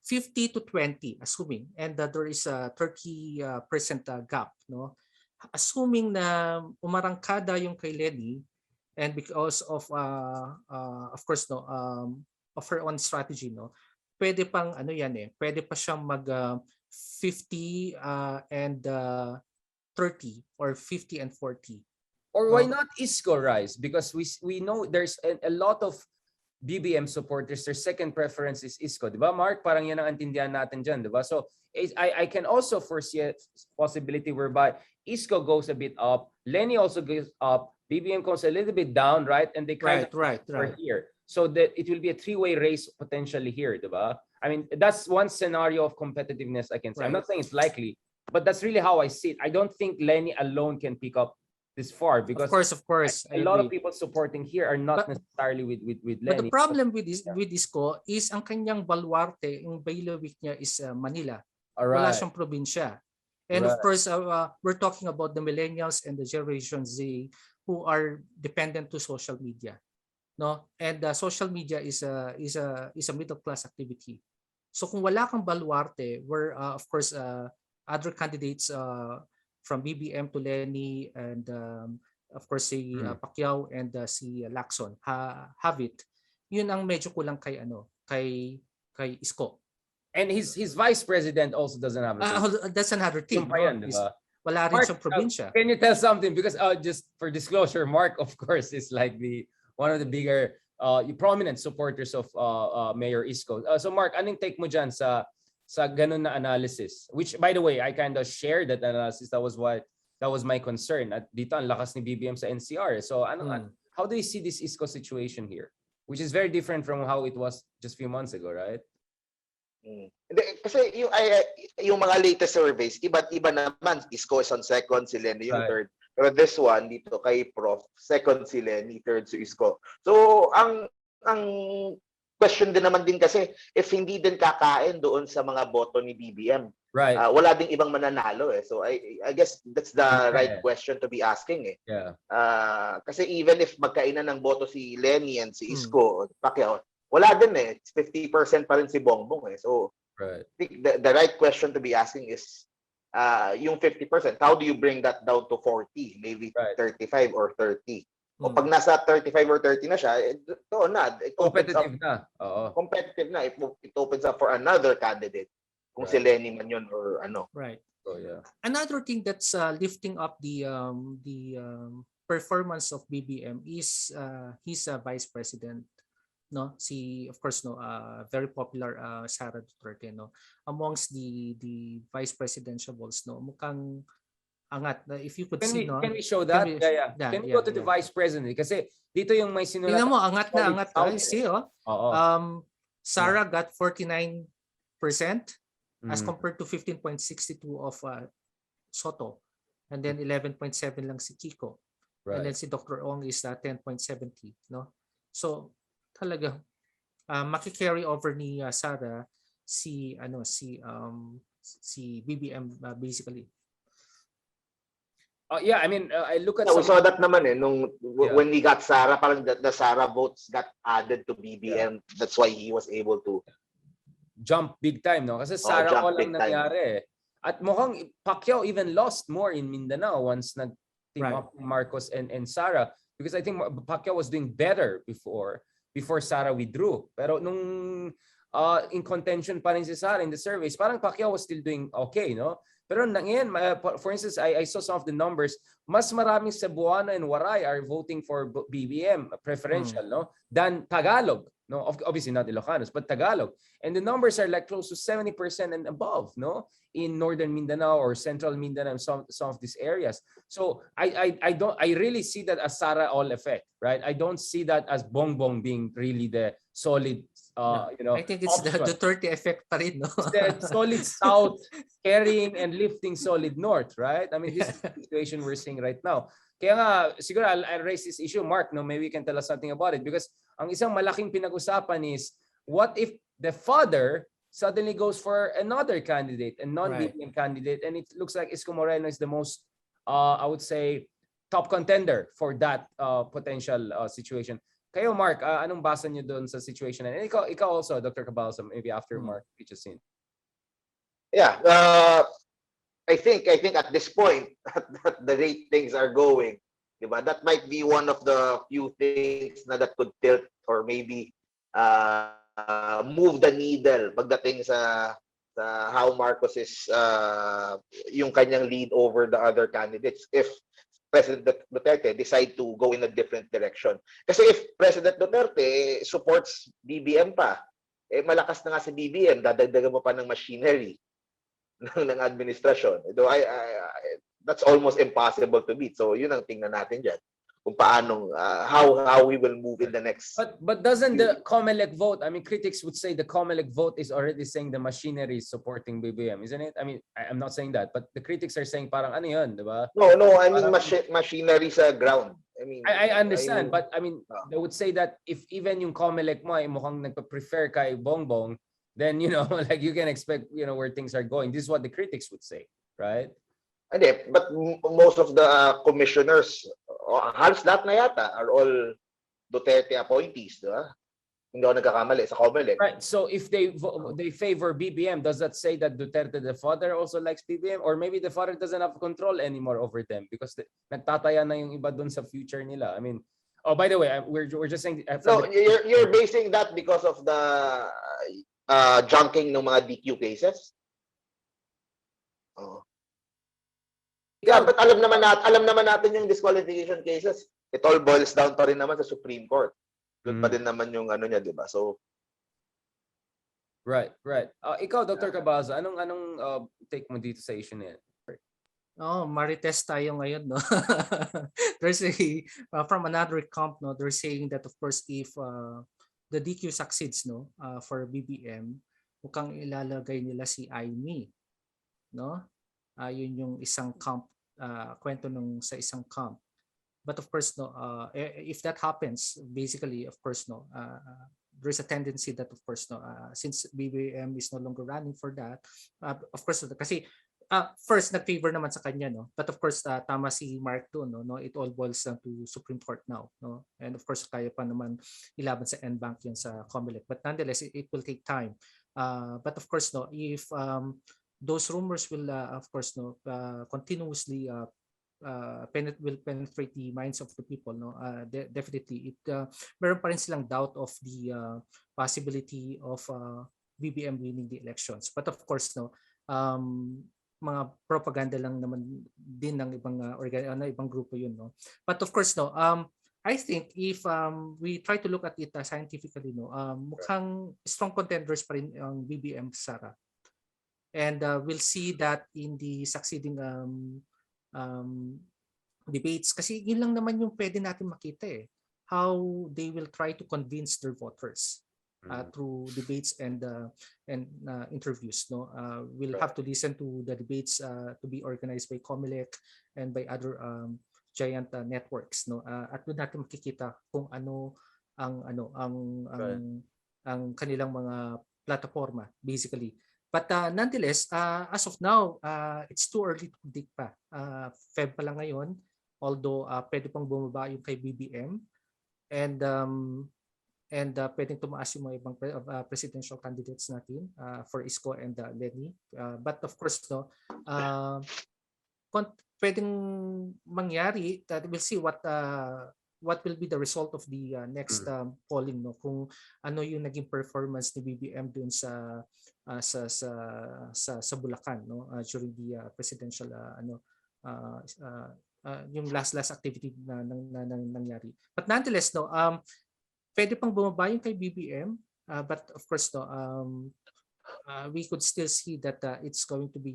50 to 20, assuming, and there is a 30% gap, no. Assuming na umarangkada yung kay Lenny, and because of course, no, of her own strategy, no, pwede pang pwede pa siyang mag 50 and 30 or 50 and 40.
Or why not Isko rise? Because we know there's a lot of BBM supporters, their second preference is Isko, di ba, Mark? Parang yan ang intindihan natin dyan, di ba? So I can also foresee a possibility whereby Isko goes a bit up, Lenny also goes up, BBM goes a little bit down, right? And they kind of
right
here. So that it will be a three-way race potentially here, di ba? I mean, that's one scenario of competitiveness I can say. I'm not saying it's likely, but that's really how I see it. I don't think Lenny alone can pick up this far, because
of course,
a lot of people supporting here are not necessarily with Lenny.
But the problem with Isko is ang kanyang baluarte, yung bailiwick niya is Manila. Wala siyang probinsya. And of course, we're talking about the millennials and the Generation Z who are dependent to social media, no? And social media is a middle class activity. So kung wala kang baluarte, where of course other candidates from BBM to Lenny and of course si Pacquiao and si Lacson have it, yun ang medyo kulang kay kay Isko.
And his vice president also doesn't have
that's another thing. Wala rin
Mark,
siyang probinsya.
Can you tell something? Because just for disclosure, Mark, of course, is like one of the bigger prominent supporters of Mayor Isko. So Mark, anong take mo dyan sa ganun na analysis? Which, by the way, I kind of shared that analysis. That was my concern. At dito ang lakas ni BBM sa NCR. So how do you see this Isko situation here? Which is very different from how it was just a few months ago, right?
Kasi yung mga latest surveys, iba naman. Isko is on second, si Lenny yung third. Pero this one, dito kay Prof, second si Lenny, third si Isko. So, ang question din naman din kasi, if hindi din kakain doon sa mga boto ni BBM,
right,
wala ding ibang mananalo eh. So, I guess that's the right question to be asking eh.
Yeah.
Kasi even if magkainan ng boto si Lenny and si Isko, Pacquiao, wala din eh. It's 50% pa rin si Bongbong eh. So,
right,
I think the right question to be asking is, yung 50%, how do you bring that down to 40? Maybe 35 or 30. O pag nasa 35 or 30 na siya, ito na.
Competitive na.
Competitive na. It opens up for another candidate. Kung si Lenny man yun or ano.
Right.
So, yeah.
Another thing that's lifting up the performance of BBM is his vice president. No, of course, very popular Sara Duterte, no, amongst the vice presidentiables, no, mukhang angat. If you could see,
can we show that? Can we go to the vice president? Kasi dito yung may sinulat.
Tingnan mo, angat na angat. See, Sara got 49% as compared to 15.62 of Soto, and then 11.7 lang si Kiko, and then si Dr. Ong is 10.70, no. So talaga maki-carry over ni Sara si BBM basically.
Yeah, I mean, I look at
we saw that naman eh when we got Sara, parang the Sara votes got added to BBM. That's why he was able to
jump big time, no? Kasi Sara ko lang nangyari eh. At mukhang Pacquiao even lost more in Mindanao once nag-team up Marcos and Sara, because I think Pacquiao was doing better before Sara withdrew. Pero nung in contention pa rin si Sara in the surveys, parang Pacquiao was still doing okay, no? Pero ngayon, for instance, I saw some of the numbers, mas maraming Cebuano and Waray are voting for BBM preferential, no, than Tagalog. No, obviously not Ilocanos, but Tagalog. And the numbers are like close to 70% and above, no, in northern Mindanao or central Mindanao, some of these areas. So I really see that as Sara all effect, right? I don't see that as Bongbong being really the solid,
I think it's the
option.
Duterte effect pa rin, no?
The solid south carrying and lifting solid north, right? I mean, this is the situation we're seeing right now. Kaya nga, siguro I'll raise this issue, Mark, no, maybe you can tell us something about it, because ang isang malaking pinag-usapan is, what if the father suddenly goes for another candidate, a non-BBM candidate, and it looks like Isko Moreno is the most, I would say, top contender for that potential situation. Kayo, Mark, anong basa niyo doon sa situation? And ikaw also, Dr. Cabalza, maybe after Mark pitches in.
Yeah, I think at this point, at the rate things are going, diba, that might be one of the few things na that could tilt or maybe move the needle pagdating sa how Marcos is yung kanyang lead over the other candidates if President Duterte decide to go in a different direction. Kasi if President Duterte supports BBM pa, malakas na nga si BBM, dadagdagan mo pa ng machinery ng administrasyon. That's almost impossible to beat. So yun ang tingnan natin dyan. Kung paano, how we will move in the next.
But doesn't the COMELEC vote, I mean, critics would say the COMELEC vote is already saying the machinery is supporting BBM, isn't it? I mean, I'm not saying that, but the critics are saying parang ano yun, di ba?
No, I mean machinery sa ground.
I understand, but I mean, they would say that if even yung COMELEC mo ay mukhang nagpa-prefer kay Bongbong, then, like you can expect, where things are going. This is what the critics would say, right?
But most of the commissioners, halos lahat na yata, are all Duterte appointees, diba? Hindi ako nagkakamali sa COMELEC.
Right. So if they favor BBM, does that say that Duterte the father also likes BBM, or maybe the father doesn't have control anymore over them because nagtataya na yung iba dun sa future nila? I mean, oh, by the way, we're just saying.
No, you're basing that because of the junking ng mga DQ cases. Oh. Yeah, but alam naman natin yung disqualification cases. It all boils down to rin naman sa Supreme Court. Doon pa din naman yung ano niya, 'di ba? So
Right. Ikaw, Dr. Cabalza, anong take mo dito sa issue na yan?
Marites tayo ngayon, no. There's from another camp, no, they're saying that of course if the DQ succeeds, no, for BBM, mukhang ilalagay nila si Aimee, no? Yun yung isang camp, kwento sa isang camp. But of course, no, if that happens, basically, of course, no, there's a tendency that, of course, no, since BBM is no longer running for that, of course, kasi first nag-favor naman sa kanya, no, but of course, tama si Mark too, no, it all boils down to Supreme Court now, no, and of course, kaya pa naman ilaban sa NBank yan sa COMELEC, but nonetheless, it will take time. But of course, no, if those rumors will, of course, no, continuously will penetrate the minds of the people, no, definitely it meron pa rin silang doubt of the possibility of BBM winning the elections. But of course, no, mga propaganda lang naman din ng ibang ibang grupo yun, no. But of course, no, I think if we try to look at it scientifically, no, mukhang strong contenders pa rin ang BBM Sara. And we'll see that in the succeeding debates, kasi yun lang naman yung pwede natin makita how they will try to convince their voters through debates and interviews, no. We'll have to listen to the debates to be organized by COMELEC and by other giant networks, no, at doon natin makikita kung ano ang kanilang mga plataforma basically. But nonetheless, as of now, it's too early to predict pa. Feb pa lang ngayon, although pwede pang bumaba yung kay BBM and pwedeng tumaas yung mga ibang presidential candidates natin for Isko and Lenny. But of course, no, pwedeng mangyari that we'll see what will be the result of the next polling, no, kung ano yung naging performance ni BBM doon sa Bulacan, no, during the presidential yung last activity na nangyari. But nonetheless, no, pwede pang bumaba yung kay BBM, but of course no, we could still see that it's going to be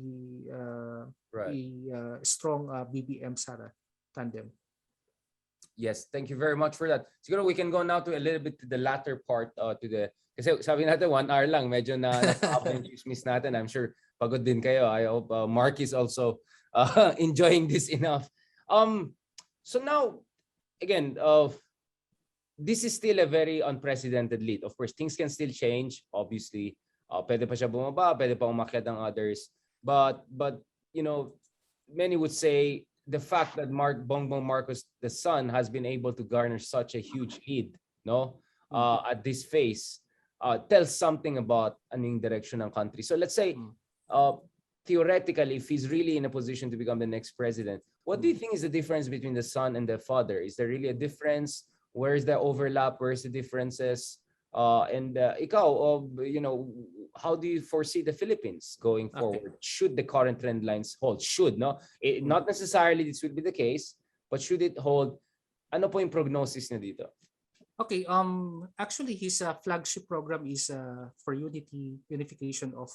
Right.
a strong BBM Sara tandem.
Yes, thank you very much for that. Siguro we can go now to a little bit to the latter part kasi sabi natin 1 hour lang, medyo napahaba yung chismis natin. I'm sure pagod din kayo. I hope Mark is also enjoying this enough. So now, again, this is still a very unprecedented lead. Of course, things can still change, obviously. Pwede pa siya bumaba, pwede pa umakyat ang others. But you know, many would say the fact that Bongbong Marcos the son has been able to garner such a huge lead, no, at this phase, tells something about anong direction ng country. So let's say, theoretically, if he's really in a position to become the next president, what do you think is the difference between the son and the father? Is there really a difference? Where's the overlap? Where's the differences? Ikaw, you know, how do you foresee the Philippines going forward? Should the current trend lines hold? Should, no? Not necessarily this will be the case, but should it hold? Ano po yung prognosis niya dito?
Okay, actually his flagship program is for unification of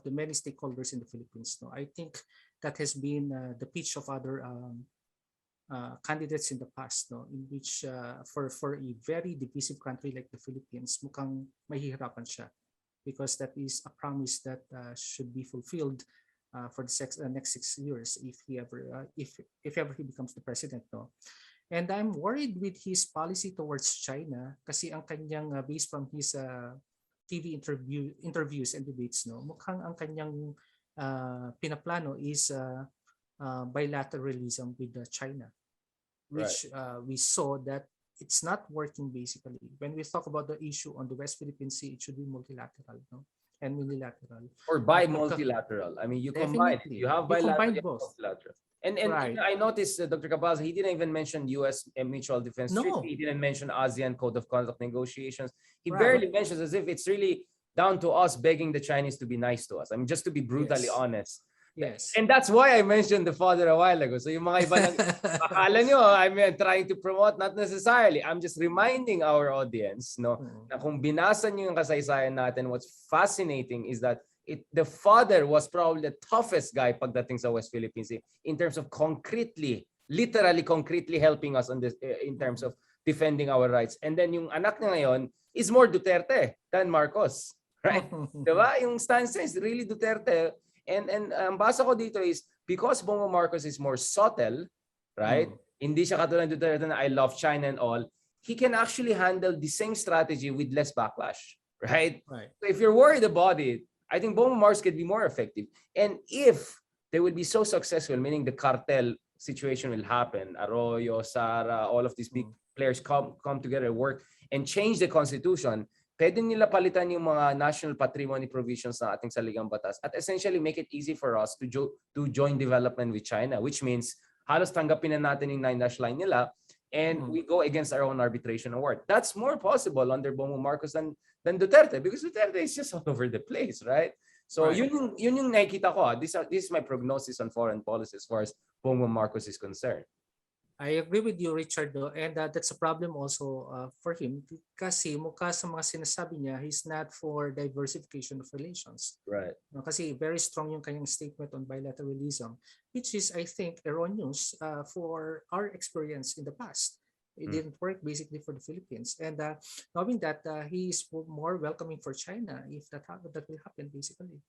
the many stakeholders in the Philippines. No, I think that has been the pitch of other candidates in the past, no, in which for a very divisive country like the Philippines, mukhang mahihirapan siya because that is a promise that should be fulfilled for the next 6 years if ever he becomes the president, no. And I'm worried with his policy towards China kasi ang kanyang based from his TV interviews and debates, no, mukhang ang kanyang pinaplano is bilateralism with China, which we saw that it's not working basically. When we talk about the issue on the West Philippine Sea, it should be multilateral, no, and unilateral.
Or multilateral. I mean, you combine it. You have bilateral, multilateral. And I noticed Dr. Cabalza, he didn't even mention U.S. Mutual Defense Treaty. He didn't mention ASEAN Code of Conduct negotiations. He barely mentions, as if it's really down to us begging the Chinese to be nice to us. I mean, just to be brutally honest.
Yes.
And that's why I mentioned the father a while ago. So yung mga iba nang akala nyo, I'm trying to promote, not necessarily. I'm just reminding our audience, no, na kung binasa nyo yung kasaysayan natin, what's fascinating is that the father was probably the toughest guy pagdating sa West Philippines in terms of literally concretely helping us on this in terms of defending our rights. And then yung anak niya ngayon is more Duterte than Marcos, right? Diba? Yung stance is really Duterte. And ang basa ko dito is because Bongbong Marcos is more subtle, right? Hindi siya katulad ng Duterte na I love China and all. He can actually handle the same strategy with less backlash, right? So if you're worried about it, I think Bongbong Marcos could be more effective. And if they will be so successful, meaning the cartel situation will happen, Arroyo, Sara, all of these big players come together, work, and change the constitution, pwede nila palitan yung mga national patrimony provisions na ating saligang batas at essentially make it easy for us to join development with China, which means halos tanggapin na natin yung 9-dash line nila and we go against our own arbitration award. That's more possible under Bongbong Marcos than Duterte because Duterte is just all over the place, right? So yun yung nakikita ko. This is my prognosis on foreign policy as far as Bongbong Marcos is concerned.
I agree with you, Richard, and that's a problem also for him kasi mukha sa mga sinasabi niya, he's not for diversification of relations.
Right.
Kasi very strong yung kanyang statement on bilateralism, which is, I think, erroneous for our experience in the past. It didn't work basically for the Philippines. And knowing that he is more welcoming for China if that will happen basically.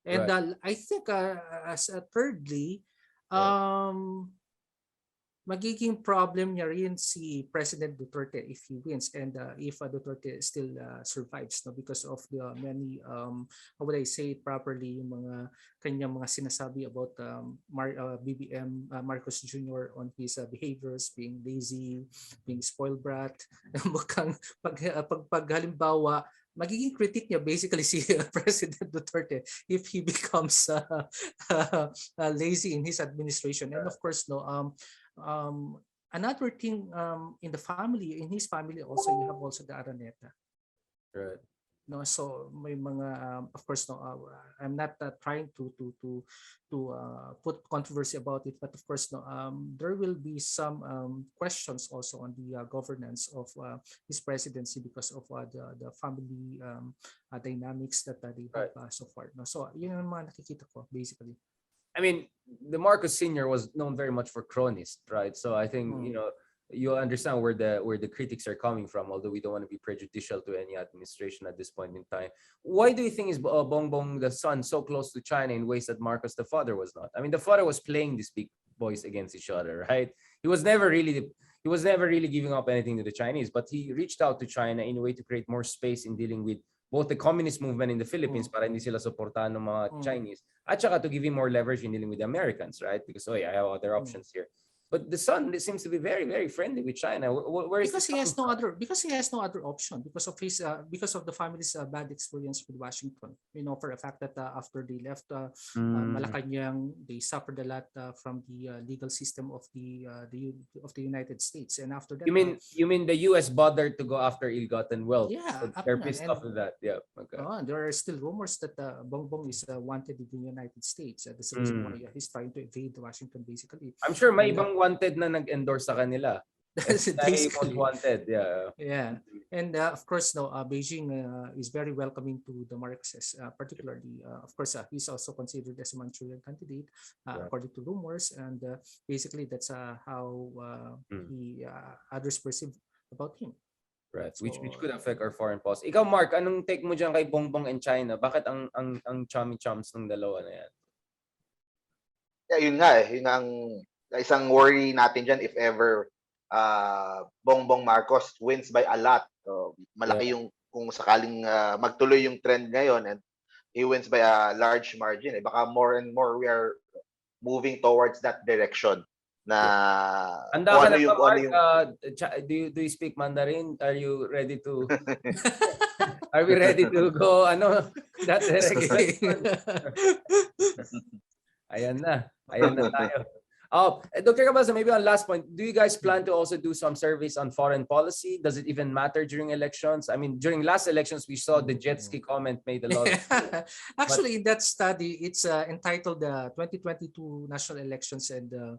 And I think as thirdly, magiging problem niya rin si President Duterte if he wins and if Duterte still survives, no, because of the many how would I say it properly, yung mga kanyang mga sinasabi about BBM Marcos Jr. on his behaviors, being lazy, being spoiled brat. Mukhang pag halimbawa magiging critic niya basically si President Duterte if he becomes lazy in his administration. And of course, no, another thing in his family also, you have also the Araneta.
Right.
no, so may mga of course, no, I'm not trying to put controversy about it, but of course, no, there will be some questions also on the governance of his presidency because of the family dynamics that they have so far, no. So yun ang mga nakikita ko basically.
I mean, the Marcos Sr. was known very much for chronist, right? So I think you understand where the critics are coming from, although we don't want to be prejudicial to any administration at this point in time. Why do you think is Bongbong the son so close to China in ways that Marcos the father was not? I mean, the father was playing these big boys against each other, right? He was never really giving up anything to the Chinese, but he reached out to China in a way to create more space in dealing with both the communist movement in the Philippines para hindi sila suportahan ng mga Chinese, at saka to give him more leverage in dealing with the Americans, right? Because I have other options here. But the son seems to be very, very friendly with China. Where is
because he has no other option because of his because of the family's bad experience with Washington. You know, for the fact that after they left Malacanang, they suffered a lot from the legal system of the United States, and after that,
you mean the U.S. bothered to go after ill-gotten wealth?
Yeah,
so they're pissed off with that. Yeah, okay.
There are still rumors that Bongbong is wanted in the United States. That's the reason why he's trying to evade Washington, basically.
I'm sure may ibang wanted na nag-endorse sa kanila.
Basically,
wanted, yeah.
Yeah, and of course, no, Beijing is very welcoming to the Marcoses, particularly. Of course, he's also considered as a Manchurian candidate, according to rumors, and basically that's how others perceive about him.
Right, which could affect our foreign policy. Ikaw, Mark, anong take mo dyan kay Bongbong and China? Bakit ang chummy-chums ng dalawa na yan?
Yeah, yun nga eh. Yun ang isang worry natin dyan if ever Bongbong Marcos wins by a lot. So, malaki yung kung sakaling magtuloy yung trend ngayon and he wins by a large margin. Eh, baka more and more we are moving towards that direction. Na
Handa ka na ba, Mark? Do you speak Mandarin? Are you ready to are we ready to go that direction? Ayan na tayo. Dr. Cabalza, maybe on last point, do you guys plan to also do some surveys on foreign policy? Does it even matter during elections? I mean, during last elections, we saw the jet ski comment made a lot of
Actually, in that study, it's entitled the 2022 National Elections and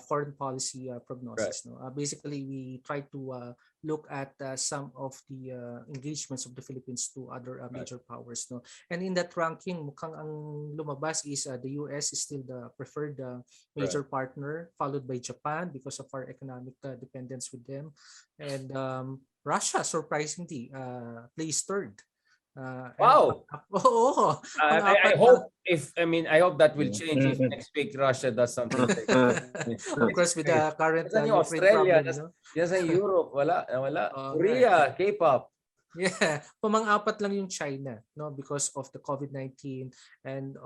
Foreign Policy Prognosis. Right. No? Basically, we try to look at some of the engagements of the Philippines to other major powers. No? And in that ranking, mukhang ang lumabas is the US is still the preferred major partner, followed by Japan because of our economic dependence with them. And Russia, surprisingly, plays third.
Wow! I hope I hope that will change if next week Russia does something.
Of course, with the current
Australia, yes, Europe, wala. Korea, K-pop.
Yeah, pamang-apat lang yung China, no, because of the COVID-19 and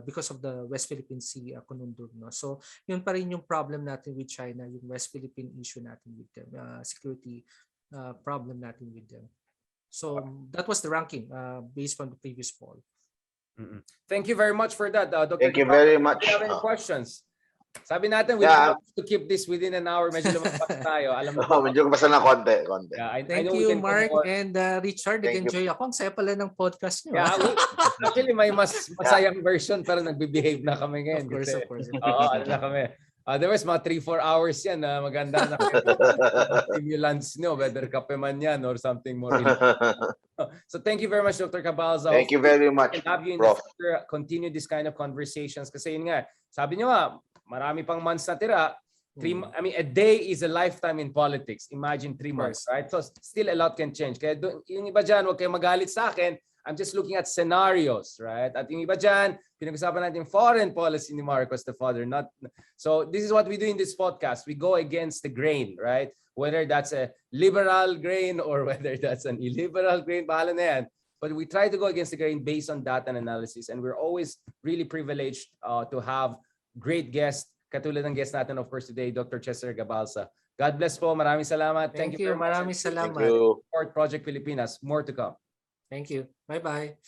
because of the West Philippine Sea conundrum, no. So, yun pa rin yung problem natin with China, yung West Philippine issue natin with them, security problem natin with them. So that was the ranking based on the previous poll.
Thank you very much for that, Dr.
Thank you very much.
Do you have any questions? Sabi natin, we have to keep this within an hour. Medyo lumabas tayo. Alam mo.
Medyo basta na konti.
Yeah,
Thank you, Mark and Richard. Nag-enjoy ako. Ang saya pala ng podcast nyo.
Yeah, actually, may mas masayang version pero nagbe-behave na kami ngayon.
Of course.
Oo, na kami. Otherwise, mga 3-4 hours yan. Maganda na stimulants nyo, whether kape man yan or something more. So thank you very much, Dr. Cabalza.
Thank you very much,
and have you in the future continue this kind of conversations. Kasi yun nga, sabi nyo nga, marami pang months na tira. A day is a lifetime in politics. Imagine 3 months, right? So still a lot can change. Kaya yung iba dyan, huwag kayo magalit sa akin. I'm just looking at scenarios, right? At yung iba dyan, pinag-usapan natin foreign policy ni Marcos the father. So this is what we do in this podcast. We go against the grain, right? Whether that's a liberal grain or whether that's an illiberal grain, bahala na yan. But we try to go against the grain based on data and analysis. And we're always really privileged to have great guests, katulad ng guest natin, of course, today, Dr. Chester Cabalza. God bless po. Maraming salamat.
Thank you. Maraming salamat.
Support Project Pilipinas. More to come.
Thank you. Bye-bye.